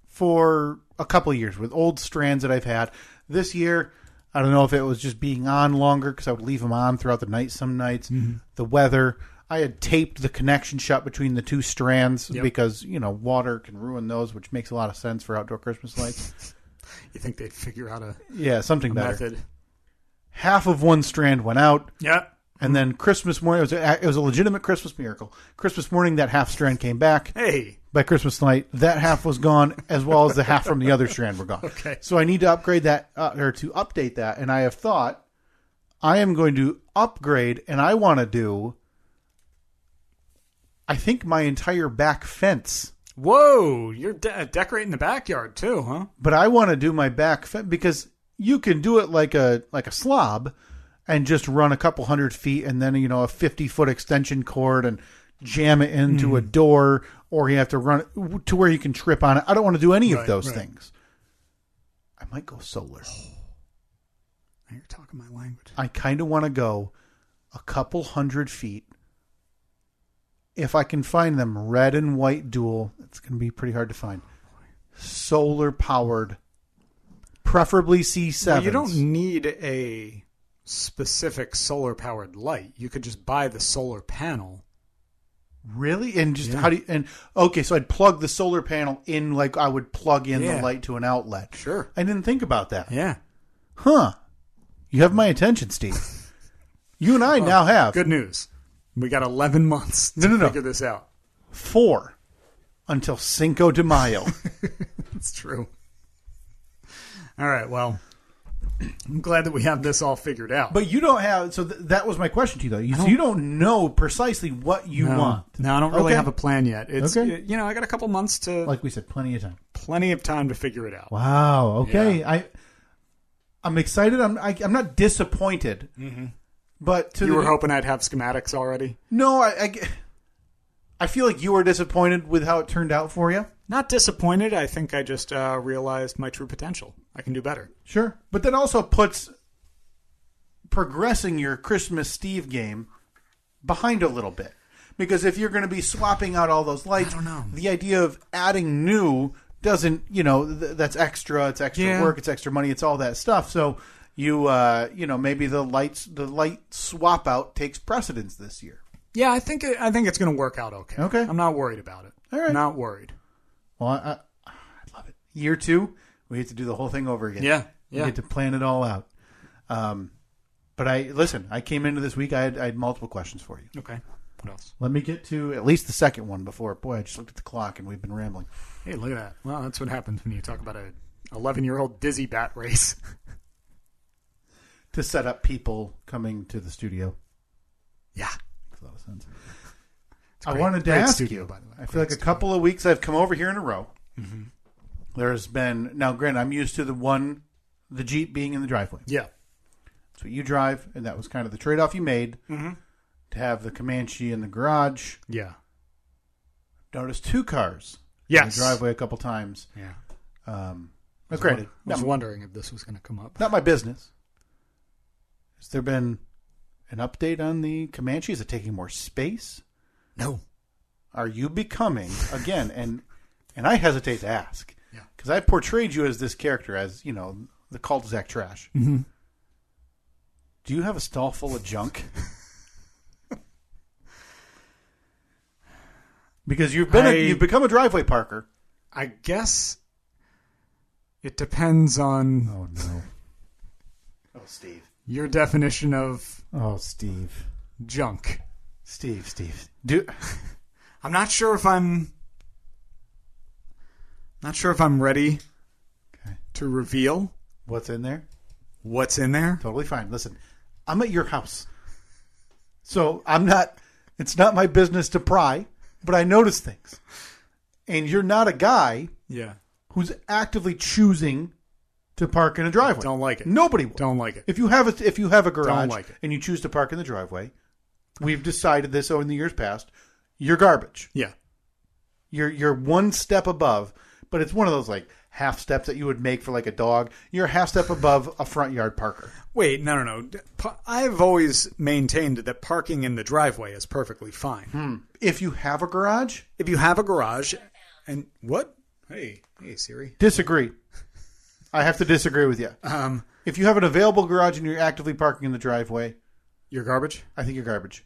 for a couple of years with old strands that I've had. This year, I don't know if it was just being on longer because I would leave them on throughout the night some nights. Mm-hmm. The weather. I had taped the connection shut between the two strands because, water can ruin those, which makes a lot of sense for outdoor Christmas lights. You think they'd figure out something better. Method. Half of one strand went out. Yeah. And then Christmas morning, it was a legitimate Christmas miracle. Christmas morning, that half strand came back. Hey. By Christmas night, that half was gone, as well as the half from the other strand were gone. Okay. So I need to upgrade that, or to update that. And I have thought, I am going to upgrade, and I want to do, I think, my entire back fence. Whoa, you're decorating the backyard too, huh? But I want to do my back fence because you can do it like a slob and just run a couple 100 feet and then, a 50-foot extension cord and jam it into a door, or you have to run it to where you can trip on it. I don't want to do any of those things. I might go solar. Now you're talking my language. I kind of want to go a couple 100 feet. If I can find them red and white dual, it's going to be pretty hard to find. Solar powered, preferably C7s. Well, you don't need a specific solar powered light. You could just buy the solar panel. Really? And just so I'd plug the solar panel in like I would plug in the light to an outlet. Sure. I didn't think about that. Yeah. Huh. You have my attention, Steve. You and I now have. Good news. We got 11 months to figure this out. 4 until Cinco de Mayo. That's true. All right, well, I'm glad that we have this all figured out. But you don't have... So that was my question to you, though. You don't know precisely what you want. No, I don't really have a plan yet. It's I got a couple months to... Like we said, plenty of time. Plenty of time to figure it out. Wow, okay. Yeah. I'm excited. I'm not disappointed. Mm-hmm. But you were hoping I'd have schematics already? No, I feel like you were disappointed with how it turned out for you. Not disappointed. I think I just realized my true potential. I can do better. Sure. But that also puts progressing your Christmas Steve game behind a little bit. Because if you're going to be swapping out all those lights, I don't know. The idea of adding new doesn't, that's extra. It's extra work. It's extra money. It's all that stuff. So... maybe the light swap out takes precedence this year. Yeah, I think it's going to work out okay. Okay. I'm not worried about it. All right. Not worried. Well, I love it. Year 2, we get to do the whole thing over again. Yeah. We get to plan it all out. But I came into this week, I had multiple questions for you. Okay. What else? Let me get to at least the second one before, boy, I just looked at the clock and we've been rambling. Hey, look at that. Well, that's what happens when you talk about a 11-year-old dizzy bat race. To set up people coming to the studio. Yeah. Makes a lot of sense. Great, I wanted to ask studio, you, by the way. I feel like a couple of weeks I've come over here in a row. Mm-hmm. There's been, now granted, I'm used to the Jeep being in the driveway. Yeah. That's what you drive, and that was kind of the trade-off you made to have the Comanche in the garage. Yeah. Noticed 2 cars in the driveway a couple times. Yeah. Granted, I was wondering if this was going to come up. not my business. Has there been an update on the Comanche? Is it taking more space? No. Are you becoming, again, and I hesitate to ask, Yeah. because I portrayed you as this character, as, the cul-de-sac trash. Mm-hmm. Do you have a stall full of junk? Because you've become a driveway parker. I guess it depends on Oh, no. Oh, Steve. your definition of Oh, Steve. junk. Steve. I'm not sure if I'm ready to reveal What's in there? what's in there. Totally fine. Listen, I'm at your house. So it's not my business to pry, but I notice things. And you're not a guy Yeah. who's actively choosing to park in a driveway. Don't like it. Nobody will. Don't like it. If you have a garage Don't like it. and you choose to park in the driveway, we've decided this in the years past, you're garbage. Yeah. You're one step above, but it's one of those like half steps that you would make for like a dog. You're a half step above a front yard parker. Wait, no. I've always maintained that parking in the driveway is perfectly fine. If you have a garage, If you have a garage and what? Hey Siri. disagree. I have to disagree with you. If you have an available garage and you're actively parking in the driveway, You're garbage? I think you're garbage.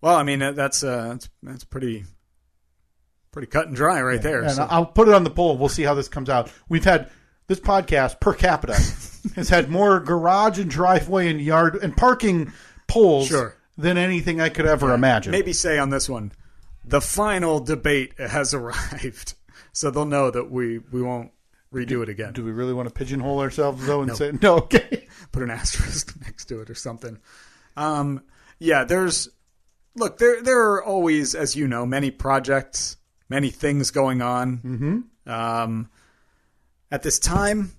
Well, I mean that's pretty cut and dry right there. And So. I'll put it on the poll. We'll see how this comes out. We've had this podcast per capita has had more garage and driveway and yard and parking polls Sure. than anything I could ever imagine. Maybe say on this one, the final debate has arrived, so they'll know that we won't redo it again. Do we really want to pigeonhole ourselves though and say no? Okay. Put an asterisk next to it or something. Yeah, there are always, as you know, many projects, many things going on. Mm-hmm. At this time,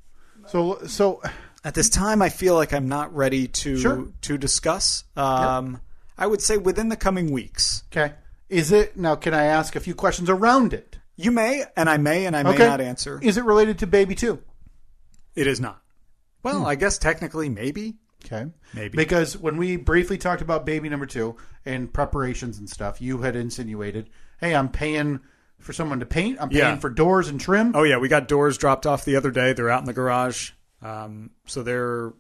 I feel like I'm not ready to discuss. I would say within the coming weeks. Okay. Is it now? Can I ask a few questions around it? You may, and I may not answer. Is it related to Baby 2? It is not. Well, I guess technically maybe. Okay. Maybe. Because when we briefly talked about Baby number 2 and preparations and stuff, you had insinuated, hey, I'm paying for someone to paint. I'm paying for doors and trim. Oh, yeah. We got doors dropped off the other day. They're out in the garage. So they're,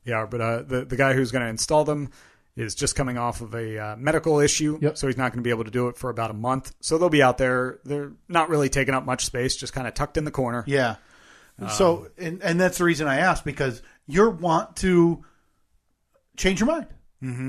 but the guy who's going to install them is just coming off of a medical issue. Yep. So he's not going to be able to do it for about a month. So they'll be out there. They're not really taking up much space, just kind of tucked in the corner. Yeah. So, and that's the reason I asked, because you want to change your mind,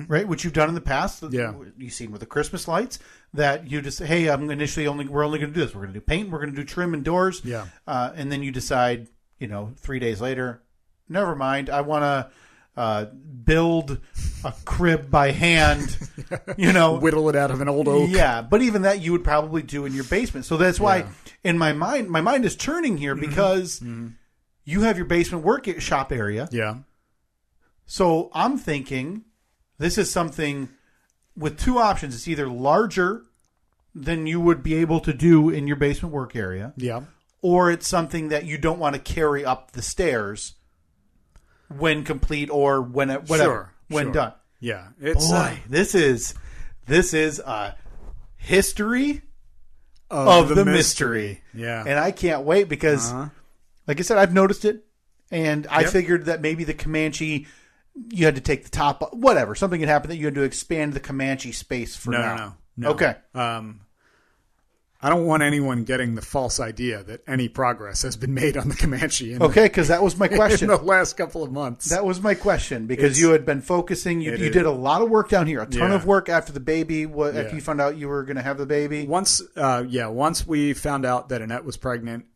right? Which you've done in the past. Yeah. You've seen with the Christmas lights that you just say, hey, we're only going to do this. We're going to do paint. We're going to do trim and doors. Yeah. And then you decide, 3 days later, never mind. I want to build a crib by hand, Whittle it out of an old oak. Yeah, but even that you would probably do in your basement. So that's why in my mind is turning here because you have your basement shop area. Yeah. So I'm thinking this is something with two options. It's either larger than you would be able to do in your basement work area. Yeah. Or it's something that you don't want to carry up the stairs when complete or when done. Yeah. It's this is a history of the mystery. Yeah. And I can't wait because like I said, I've noticed it and I figured that maybe the Comanche you had to take the top whatever. Something had happened that you had to expand the Comanche space for now. No. Okay. I'm I don't want anyone getting the false idea that any progress has been made on the Comanche. Okay, because that was my question. In the last couple of months. That was my question, because you had been focusing. You did a lot of work down here, a ton of work after the baby. After you found out you were going to have the baby? Once we found out that Annette was pregnant,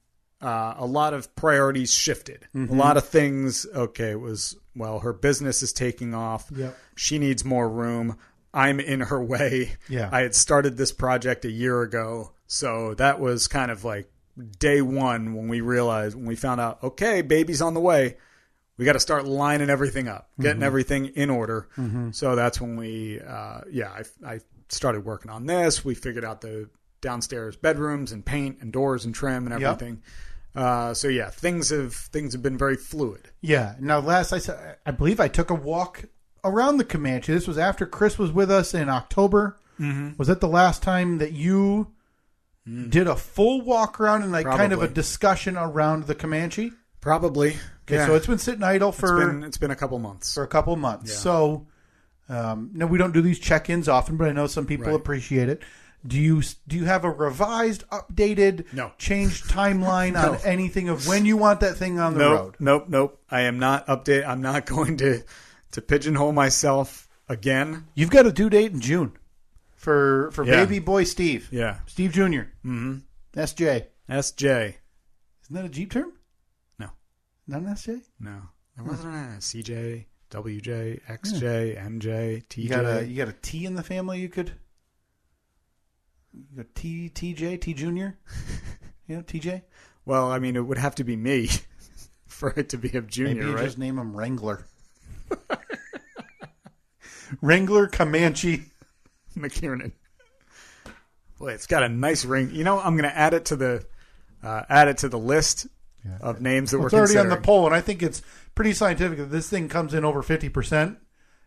a lot of priorities shifted. A lot of things, it was, her business is taking off. Yep. She needs more room. I'm in her way. Yeah. I had started this project a year ago. So that was kind of like day one when we found out, okay, baby's on the way. We got to start lining everything up, getting everything in order. So that's when I started working on this. We figured out the downstairs bedrooms and paint and doors and trim and everything. Yep. Things have been very fluid. Yeah. Now, I believe I took a walk around the Comanche. This was after Chris was with us in October. Was that the last time that you did a full walk around and kind of a discussion around the Comanche? Probably. Okay, so it's been sitting idle for... It's been a couple months. For a couple months. Yeah. So, no, we don't do these check-ins often, but I know some people appreciate it. Do you have a revised, updated, changed timeline on anything of when you want that thing on the road? Nope. I am not update. I'm not going to pigeonhole myself again. You've got a due date in June for baby boy Steve. Yeah. Steve Jr. Mm-hmm. SJ. Isn't that a Jeep term? No. Not an SJ? No. There wasn't a CJ, WJ, XJ, MJ, TJ. You got a T in the family you could... You got TJ, T Junior? TJ? Well, I mean, it would have to be me for it to be a junior, Maybe you right? just name him Wrangler. Wrangler Comanche McKiernan. Boy, it's got a nice ring. I'm going to add it to the list of names that we're considering. It's already on the poll, and I think it's pretty scientific that this thing comes in over 50%.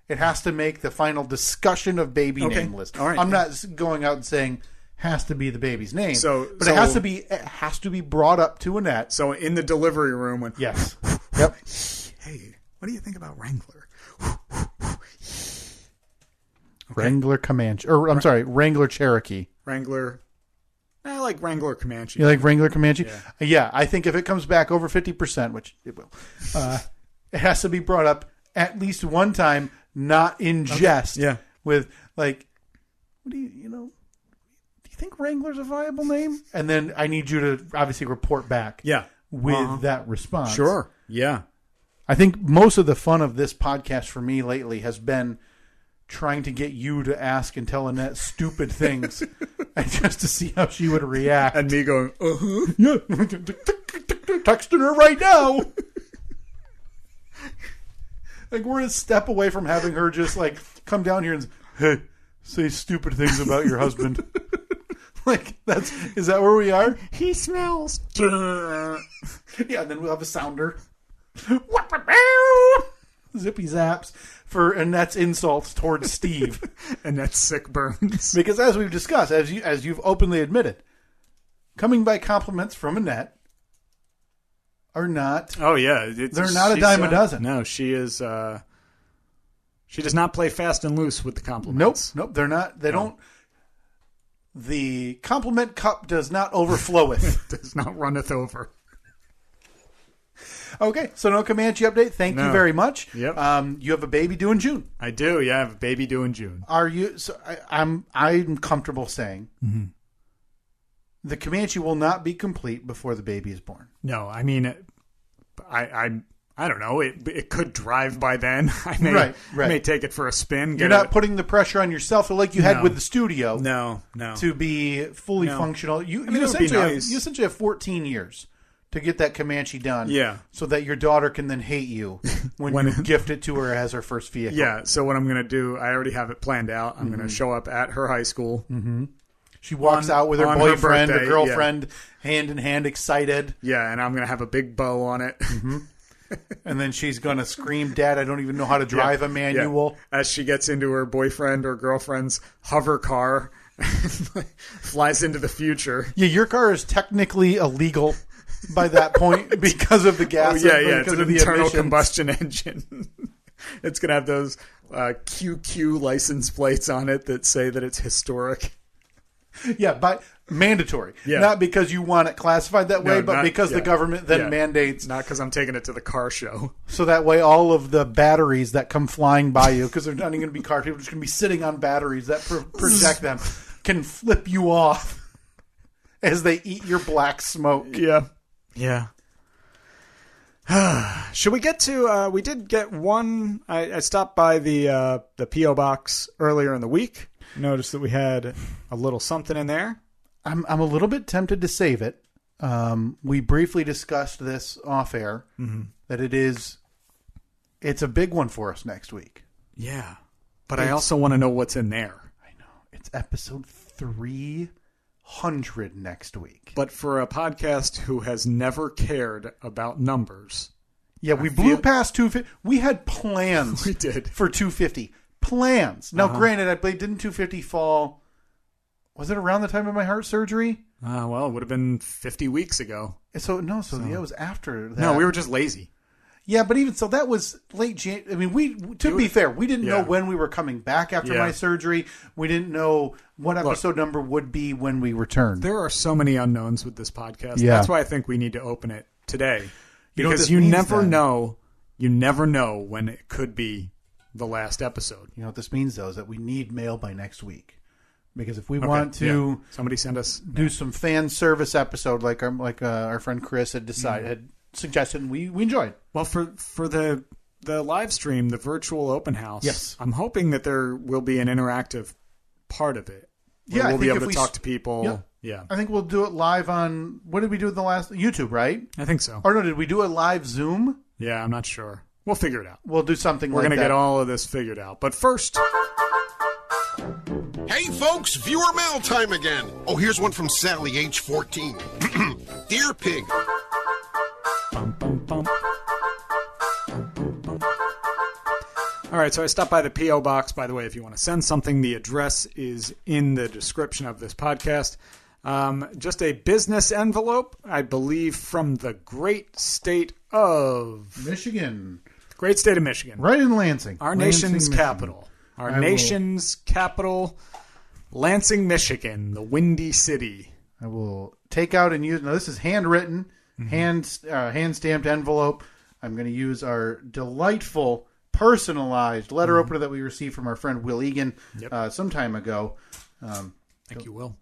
It has to make the final discussion of baby name list. All right. I'm not going out and saying has to be the baby's name, but it has to be brought up to Annette. So in the delivery room, when yes, yep. Hey, what do you think about Wrangler? Wrangler Comanche, or I'm sorry, Wrangler Cherokee. Wrangler. I like Wrangler Comanche. You like Wrangler Comanche? Yeah. I think if it comes back over 50%, which it will, it has to be brought up at least one time, not in jest. Yeah. With what do you think Wrangler's a viable name? And then I need you to obviously report back. Yeah. With that response. Sure. Yeah. I think most of the fun of this podcast for me lately has been trying to get you to ask and tell Annette stupid things and just to see how she would react. And me going, yeah, texting her right now. We're a step away from having her just come down here and hey, say stupid things about your husband. Is that where we are? He smells. Yeah, and then we'll have a sounder. Zippy zaps for Annette's insults towards Steve. Annette's sick burns. Because as we've discussed, as you've openly admitted, coming by compliments from Annette are not... Oh, yeah. They're not a dime a dozen. No, she is... she does not play fast and loose with the compliments. Nope. They're not... They don't... The compliment cup does not overfloweth. Does not runneth over. Okay, so no Comanche update. Thank you very much. Yep. You have a baby due in June. I do. Yeah, I have a baby due in June. Are you? So I'm comfortable saying the Comanche will not be complete before the baby is born. No, I mean, I don't know. It could drive by then. I may take it for a spin. You're not putting the pressure on yourself like you had with the studio. No. To be fully functional. You essentially have 14 years to get that Comanche done. Yeah. So that your daughter can then hate you when you gift it to her as her first vehicle. Yeah. So what I'm going to do, I already have it planned out. I'm going to show up at her high school. Mm-hmm. She walks out with her boyfriend or girlfriend, hand in hand, excited. Yeah, and I'm going to have a big bow on it. Mm-hmm. And then she's going to scream, Dad, I don't even know how to drive a manual. Yeah. As she gets into her boyfriend or girlfriend's hover car, flies into the future. Yeah, your car is technically illegal by that point because of the gas. It's an internal combustion engine. It's going to have those QQ license plates on it that say that it's historic. Yeah, mandatory. Yeah. Not because you want it classified that way, but not- because the government then mandates. Not because I'm taking it to the car show. So that way all of the batteries that come flying by you, because they're not even going to be cars, people are just going to be sitting on batteries that project them, can flip you off as they eat your black smoke. Yeah. Yeah. Should we get to, we did get one, I stopped by the P.O. box earlier in the week. Noticed that we had a little something in there. I'm a little bit tempted to save it. We briefly discussed this off air, that it's a big one for us next week. Yeah. But I also want to know what's in there. I know. It's episode 300 next week. But for a podcast who has never cared about numbers. Yeah, we blew past 250. We had plans We did. for 250. Plans. Now, granted, I believe, didn't 250 fall... Was it around the time of my heart surgery? Well, it would have been 50 weeks ago. So yeah, it was after that. No, we were just lazy. Yeah, but even so, that was late January. I mean, to be fair, we didn't know when we were coming back after my surgery. We didn't know what episode number would be when we returned. There are so many unknowns with this podcast. Yeah. That's why I think we need to open it today. You know what Because this you means, never then? know. You never know when it could be the last episode. You know what this means, though, is that we need mail by next week. Because if we want to somebody send us do some fan service episode like our friend Chris had had suggested, and we enjoyed. Well, for the live stream, the virtual open house, yes, I'm hoping that there will be an interactive part of it. Yeah, we'll be able to talk to people. Yeah, I think we'll do it live on, what did we do with the last YouTube, right? I think so. Or no, did we do a live Zoom? Yeah, I'm not sure. We'll figure it out. We'll do something We're like that. going to get all of this figured out. But first... Hey folks, viewer mail time again. Oh, here's one from Sally, age 14. Dear Pig. Bum, bum, bum. All right, so I stopped by the P.O. box. By the way, if you want to send something, the address is in the description of this podcast. Just a business envelope, I believe, from the great state of... Michigan. Great state of Michigan. Right in Lansing. Our Lansing, nation's Michigan. capital. Our nation's capital, Lansing, Michigan, the Windy City. I will take out and use... Now, this is handwritten, hand-stamped envelope. I'm going to use our delightful, personalized letter opener that we received from our friend Will Egan some time ago. Thank you, Will.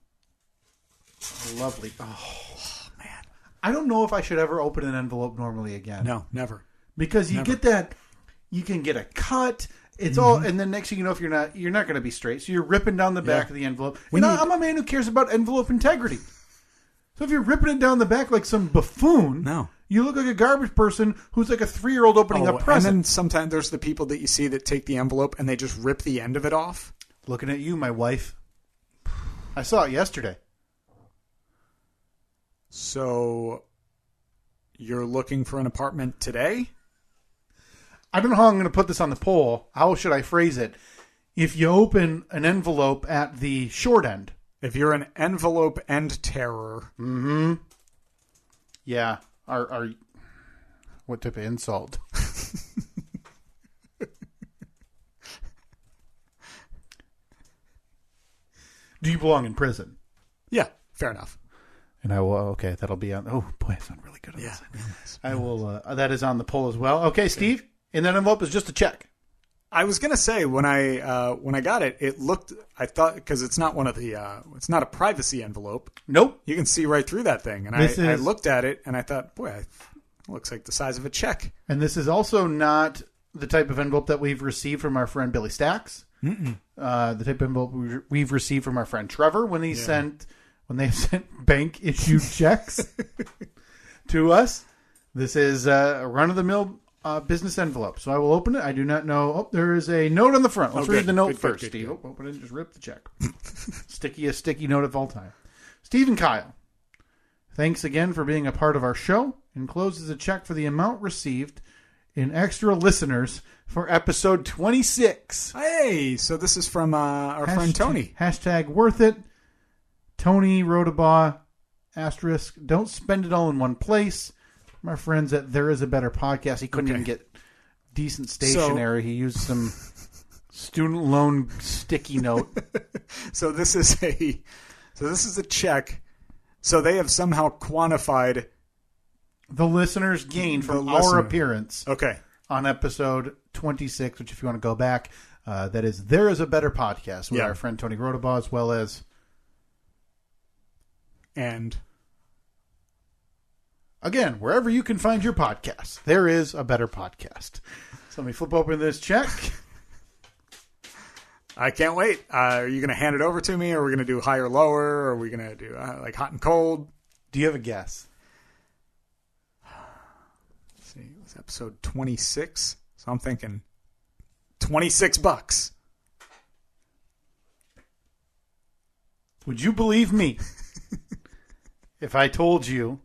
Lovely. Oh, man. I don't know if I should ever open an envelope normally again. No, never. Because you get that... You can get a cut... It's all, and then next thing you know, if you're not going to be straight. So you're ripping down the back of the envelope. I'm a man who cares about envelope integrity. So if you're ripping it down the back like some buffoon, you look like a garbage person who's like a 3-year-old opening a present. And then sometimes there's the people that you see that take the envelope and they just rip the end of it off. Looking at you, my wife. I saw it yesterday. So you're looking for an apartment today? I don't know how I'm going to put this on the poll. How should I phrase it? If you open an envelope at the short end. If you're an envelope end terror. Mm-hmm. Yeah. What type of insult? Do you belong in prison? Yeah, fair enough. And I will, okay, that'll be on, oh boy, I sound really good at this. I will, that is on the poll as well. Okay, Steve? And that envelope is just a check. I was gonna say when I got it, it looked. I thought because it's not one of the. It's not a privacy envelope. Nope. You can see right through that thing, and I looked at it and I thought, boy, it looks like the size of a check. And this is also not the type of envelope that we've received from our friend Billy Stacks. The type of envelope we've received from our friend Trevor when they sent bank issued checks to us. This is a run of the mill. Business envelope. So I will open it. I do not know. Oh, there is a note on the front. Let's read the note first, Steve. Good. Open it and just rip the check. Stickiest sticky note of all time. Steve and Kyle, thanks again for being a part of our show. Encloses a check for the amount received in extra listeners for episode 26. Hey, so this is from our friend Tony. Hashtag worth it. Tony Rodabaugh, asterisk, don't spend it all in one place. My friends at There Is a Better Podcast. He couldn't even get decent stationery. He used some student loan sticky note. So this is So this is a check. So they have somehow quantified the listeners' gain from our appearance on episode 26, which if you want to go back, that is There Is a Better Podcast with our friend Tony Rodabaugh, as well as... And... Again, wherever you can find your podcast, There Is a Better Podcast. So let me flip open this check. I can't wait. Are you going to hand it over to me? Or are we going to do high or lower? Or are we going to do like hot and cold? Do you have a guess? Let's see. It was episode 26. So I'm thinking $26. Would you believe me if I told you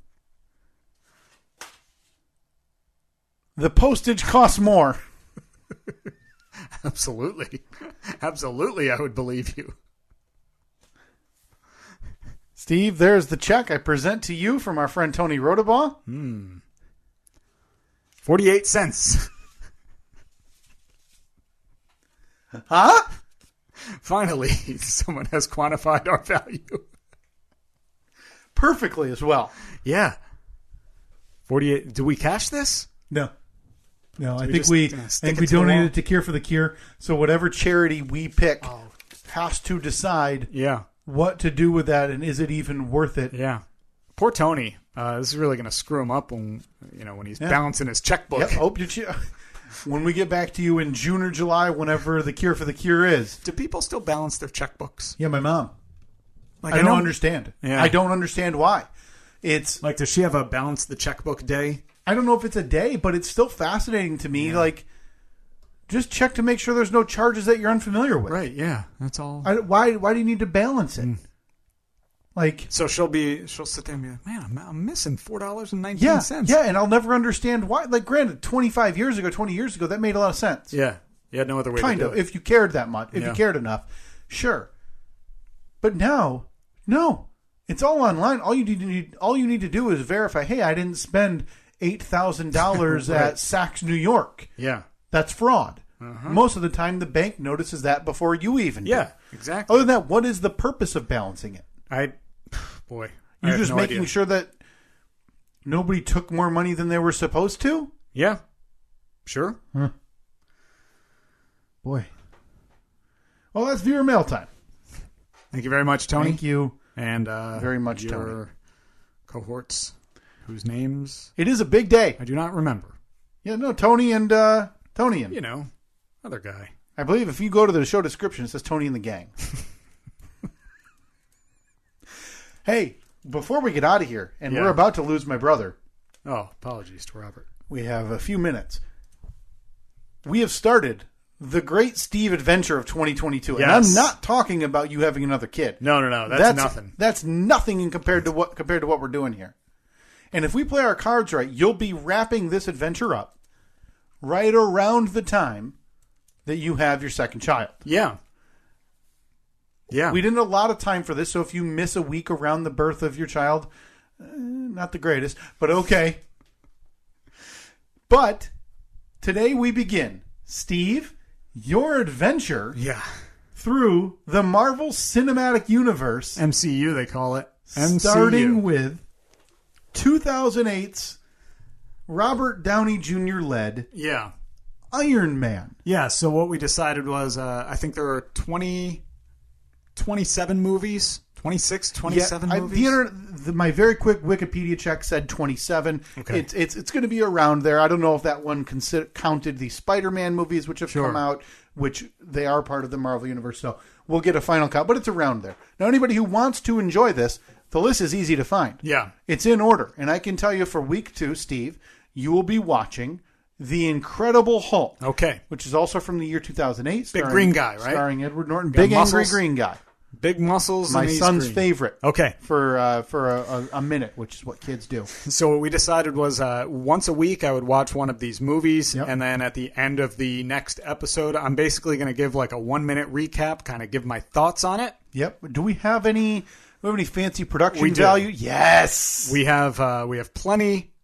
the postage costs more? Absolutely. Absolutely, I would believe you. Steve, there's the check I present to you from our friend Tony Rodabaugh. 48 cents. Huh? Finally, someone has quantified our value. Perfectly as well. Yeah. 48. Do we cash this? No. No, I we think just we stick it to the donated wall? it to Cure for the Cure. So whatever charity we pick has to decide what to do with that, and is it even worth it? Yeah. Poor Tony. This is really going to screw him up when he's balancing his checkbook. Yep. When we get back to you in June or July, whenever the Cure for the Cure is. Do people still balance their checkbooks? Yeah, my mom. Like, I don't understand. Yeah. I don't understand why. It's like, does she have a balance the checkbook day? I don't know if it's a day, but it's still fascinating to me. Yeah. Like, just check to make sure there's no charges that you're unfamiliar with. Right, yeah. That's all. Why do you need to balance it? Like, so she'll sit there and be like, man, I'm missing $4.19. Yeah, and I'll never understand why. Like, granted, 20 years ago, that made a lot of sense. Yeah. You had no other way to do it. If you cared that much, if you cared enough, sure. But now, no. It's all online. All you need to do is verify, hey, I didn't spend $8,000 right. at Saks, New York. Yeah. That's fraud. Most of the time, the bank notices that before you even do. Yeah, exactly. Other than that, what is the purpose of balancing it? You're just making sure that nobody took more money than they were supposed to? Yeah. Sure. Huh. Boy. Well, that's viewer mail time. Thank you very much, Tony. Thank you. And very much, your Tony. Cohorts, whose names it is a big day. I do not remember. Yeah, no, Tony and other guy. I believe if you go to the show description, it says Tony and the gang. Hey, before we get out of here, and we're about to lose my brother. Oh, apologies to Robert. We have a few minutes. We have started the Great Steve Adventure of 2022. Yes. And I'm not talking about you having another kid. No. That's nothing. That's nothing compared to what we're doing here. And if we play our cards right, you'll be wrapping this adventure up right around the time that you have your second child. Yeah. Yeah. We didn't allot a time for this, so if you miss a week around the birth of your child, not the greatest, but okay. But today we begin, Steve, your adventure through the Marvel Cinematic Universe. MCU, they call it. MCU. Starting with 2008's Robert Downey Jr. led Iron Man. Yeah, so what we decided was, I think there are 27 movies. 26, 27 movies? My very quick Wikipedia check said 27. Okay. It's going to be around there. I don't know if that one counted the Spider-Man movies, which have come out, which they are part of the Marvel Universe. So we'll get a final count, but it's around there. Now, anybody who wants to enjoy this, the list is easy to find. Yeah. It's in order. And I can tell you for week 2, Steve, you will be watching The Incredible Hulk. Okay. Which is also from the year 2008. Big green guy, right? Starring Edward Norton. Got Big muscles. angry green guy. Big muscles. My and he's son's green. favorite. Okay. For a minute, which is what kids do. So what we decided was once a week I would watch one of these movies, and then at the end of the next episode, I'm basically going to give like a 1-minute recap, kind of give my thoughts on it. Yep. Do we have any fancy production value? Yes. We have plenty.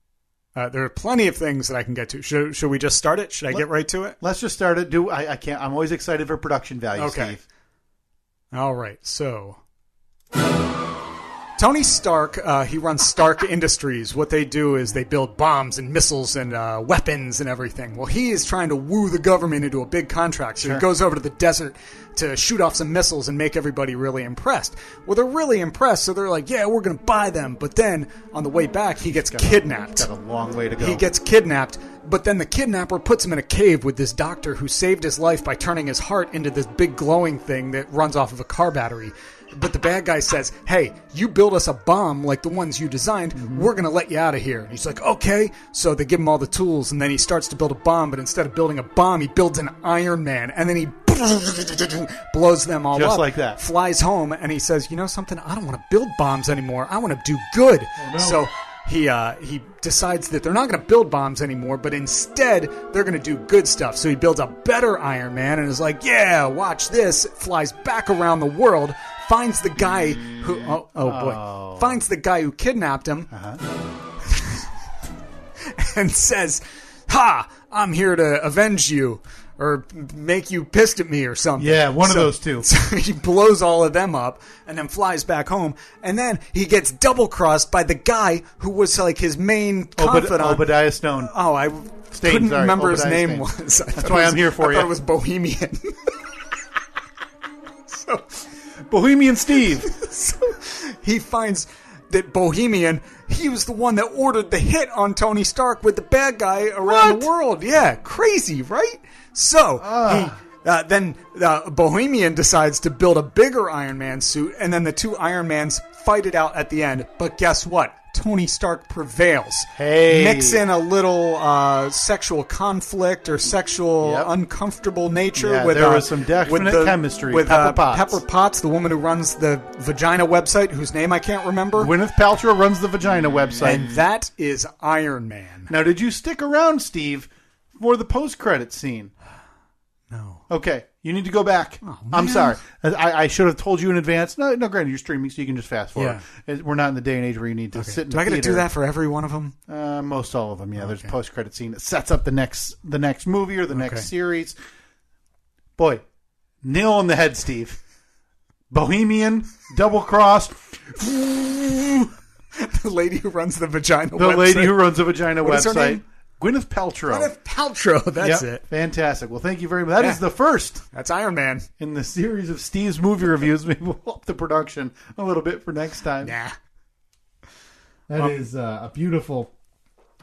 There are plenty of things that I can get to. Should we just start it? Should I get right to it? Let's just start it. I can't. I'm always excited for production value, okay. Steve. All right. So Tony Stark, he runs Stark Industries. What they do is they build bombs and missiles and weapons and everything. Well, he is trying to woo the government into a big contract. So he goes over to the desert to shoot off some missiles and make everybody really impressed. Well, they're really impressed, so they're like, yeah, we're going to buy them. But then, on the way back, he gets kidnapped. Got a long way to go. He gets kidnapped, but then the kidnapper puts him in a cave with this doctor who saved his life by turning his heart into this big glowing thing that runs off of a car battery. But the bad guy says, hey, you build us a bomb like the ones you designed, we're going to let you out of here. And he's like, okay. So they give him all the tools, and then he starts to build a bomb, but instead of building a bomb, he builds an Iron Man, and then he blows them all up. Just like that. Flies home, and he says, you know something? I don't want to build bombs anymore. I want to do good. Oh, no. So he decides that they're not going to build bombs anymore, but instead they're going to do good stuff. So he builds a better Iron Man and is like, yeah, watch this. Flies back around the world, finds the guy who finds the guy who kidnapped him, and says, ha, I'm here to avenge you or make you pissed at me or something. Yeah, one of those two. So he blows all of them up and then flies back home. And then he gets double-crossed by the guy who was like his main confidant. Obadiah Stone. Oh, I couldn't remember his name was. That's why I'm here for you. I thought it was Bohemian. Bohemian Steve. So he finds that Bohemian, he was the one that ordered the hit on Tony Stark with the bad guy around the world. Yeah, crazy, right? So then Bohemian decides to build a bigger Iron Man suit, and then the two Iron Mans fight it out at the end. But guess what? Tony Stark prevails. Hey. Mix in a little sexual conflict or sexual uncomfortable nature. Yeah, with there was some definite chemistry. With Pepper Potts. Pepper Potts, the woman who runs the Vagina website, whose name I can't remember. Gwyneth Paltrow runs the Vagina website. And that is Iron Man. Now, did you stick around, Steve, for the post-credit scene? No. Okay. You need to go back. Oh, I'm sorry. I should have told you in advance. No, granted, you're streaming, so you can just fast forward. Yeah. We're not in the day and age where you need to sit in the theater. Do I got to do that for every one of them? Most all of them, yeah. Okay. There's a post-credit scene that sets up the next movie or the next series. Boy, nail on the head, Steve. Bohemian, double-crossed. The lady who runs the Vagina website. The lady who runs the Vagina what website. Is her name? Gwyneth Paltrow. Gwyneth Paltrow, that's it. Fantastic. Well, thank you very much. That is the first. That's Iron Man. In the series of Steve's movie reviews. Maybe we'll up the production a little bit for next time. Nah. That is a beautiful...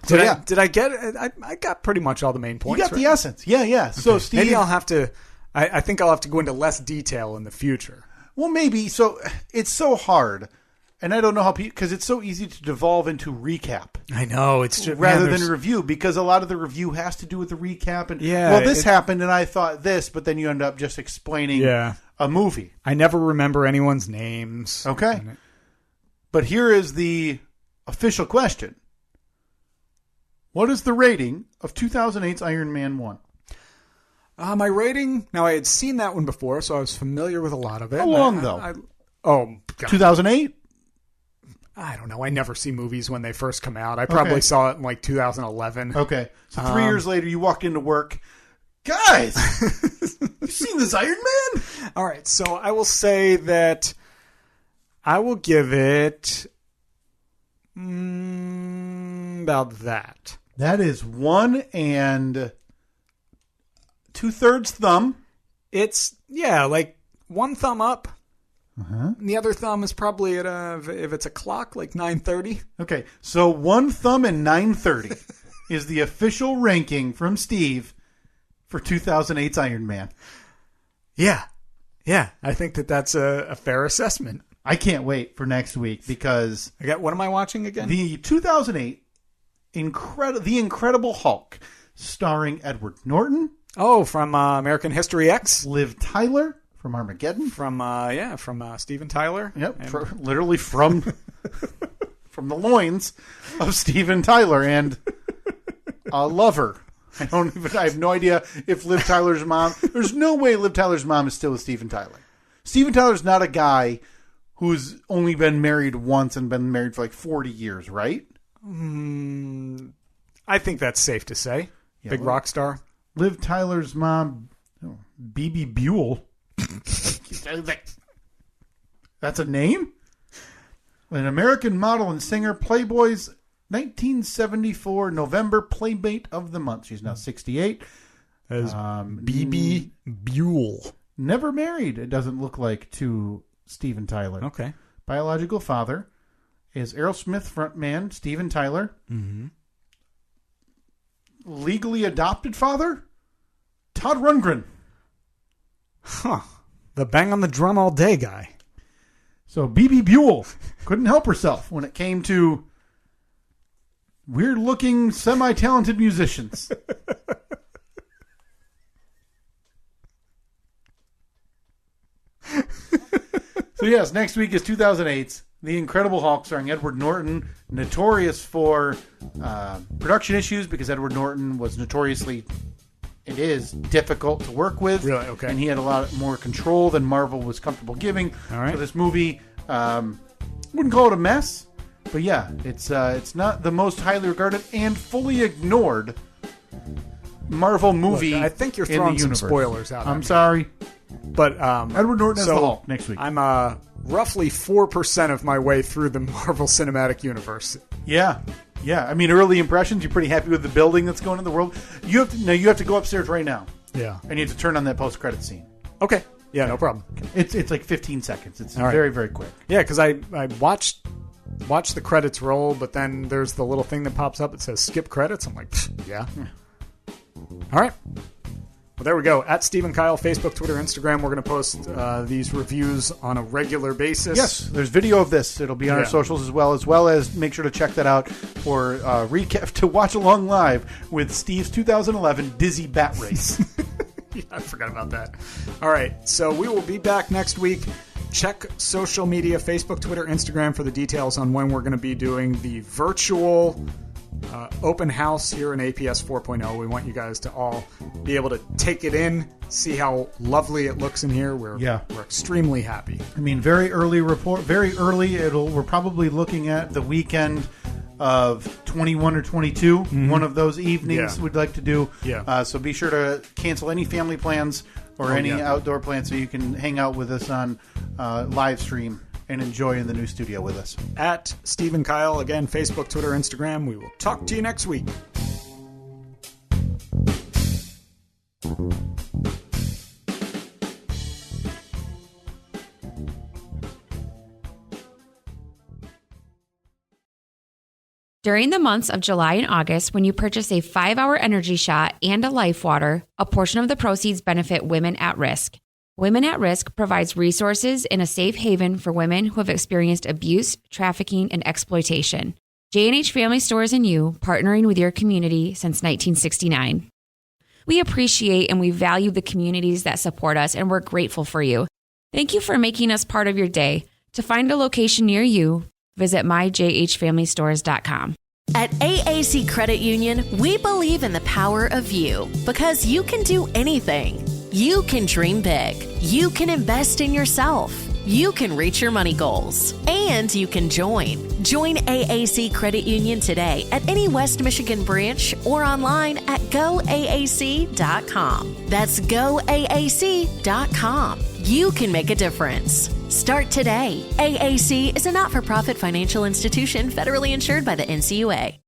Did I get it? I got pretty much all the main points. You got the essence. Yeah. Okay. So, Steve... Maybe I'll have to... I think I'll have to go into less detail in the future. Well, maybe. So, it's so hard... And I don't know how people, because it's so easy to devolve into recap. I know it's just, rather than review, because a lot of the review has to do with the recap. And well, this happened, and I thought this, but then you end up just explaining a movie. I never remember anyone's names. Okay, but here is the official question: what is the rating of 2008's Iron Man 1? My rating. Now I had seen that one before, so I was familiar with a lot of it. How long though? 2008. I don't know. I never see movies when they first come out. I probably saw it in like 2011. Okay. So 3 years later, you walked into work. Guys, you seen this Iron Man? All right. So I will say that I will give it about that. That is 1 2/3 thumb. It's, like 1 thumb up. And the other thumb is probably at if it's a clock, like 9:30. Okay, so 1 thumb and 9:30 is the official ranking from Steve for 2008's Iron Man. Yeah, I think that's a fair assessment. I can't wait for next week because what am I watching again? The 2008 The Incredible Hulk, starring Edward Norton. Oh, from American History X. Liv Tyler. From Armageddon? From Steven Tyler. Yep, literally from the loins of Steven Tyler and a lover. I have no idea if Liv Tyler's mom... There's no way Liv Tyler's mom is still with Steven Tyler. Steven Tyler's not a guy who's only been married once and been married for like 40 years, right? I think that's safe to say. Yeah, big rock star. Liv Tyler's mom, B.B. Buell. That's a name? An American model and singer, Playboy's 1974 November Playmate of the Month. She's now 68. As B.B. Buell. Never married, it doesn't look like, to Steven Tyler. Okay. Biological father is Aerosmith frontman Steven Tyler. Mm-hmm. Legally adopted father, Todd Rundgren. Huh. The bang on the drum all day guy. So B.B. Buell couldn't help herself when it came to weird-looking, semi-talented musicians. So yes, next week is 2008's The Incredible Hulk, starring Edward Norton, notorious for production issues because Edward Norton was notoriously, it is, difficult to work with. Really? Okay. And he had a lot more control than Marvel was comfortable giving. All right. So this movie, wouldn't call it a mess, but yeah, it's not the most highly regarded and fully ignored Marvel movie. Look, I think you're in throwing the some universe. spoilers out. I'm sorry. But Edward Norton as so the Hulk next week. I'm roughly 4% of my way through the Marvel Cinematic Universe. Yeah. I mean, early impressions. You're pretty happy with the building that's going in the world. You have to go upstairs right now. Yeah. And you have to turn on that post-credit scene. Okay. Yeah, no problem. It's like 15 seconds. It's right. very, very quick. Yeah, because I watched the credits roll, but then there's the little thing that pops up that says skip credits. I'm like, yeah. All right. Well, there we go. At Stephen Kyle, Facebook, Twitter, Instagram. We're going to post these reviews on a regular basis. Yes, there's video of this. It'll be on our socials as well as make sure to check that out for recap to watch along live with Steve's 2011 Dizzy Bat Race. Yeah, I forgot about that. All right, so we will be back next week. Check social media, Facebook, Twitter, Instagram for the details on when we're going to be doing the virtual open house here in APS 4.0. We want you guys to all be able to take it in, see how lovely it looks in here. We're extremely happy. I mean, very early report. Very early. We're probably looking at the weekend of 21 or 22. Mm-hmm. One of those evenings we'd like to do. Yeah. So be sure to cancel any family plans or any outdoor plans so you can hang out with us on live stream and enjoy in the new studio with us. At Stephen Kyle, again, Facebook, Twitter, Instagram. We will talk to you next week. During the months of July and August, when you purchase a 5-hour energy shot and a Life Water, a portion of the proceeds benefit women at risk. Women at Risk provides resources in a safe haven for women who have experienced abuse, trafficking, and exploitation. J&H Family Stores and you, partnering with your community since 1969. We appreciate and we value the communities that support us, and we're grateful for you. Thank you for making us part of your day. To find a location near you, visit myjhfamilystores.com. At AAC Credit Union, we believe in the power of you because you can do anything. You can dream big. You can invest in yourself. You can reach your money goals. And you can join. Join AAC Credit Union today at any West Michigan branch or online at goaac.com. That's goaac.com. You can make a difference. Start today. AAC is a not-for-profit financial institution federally insured by the NCUA.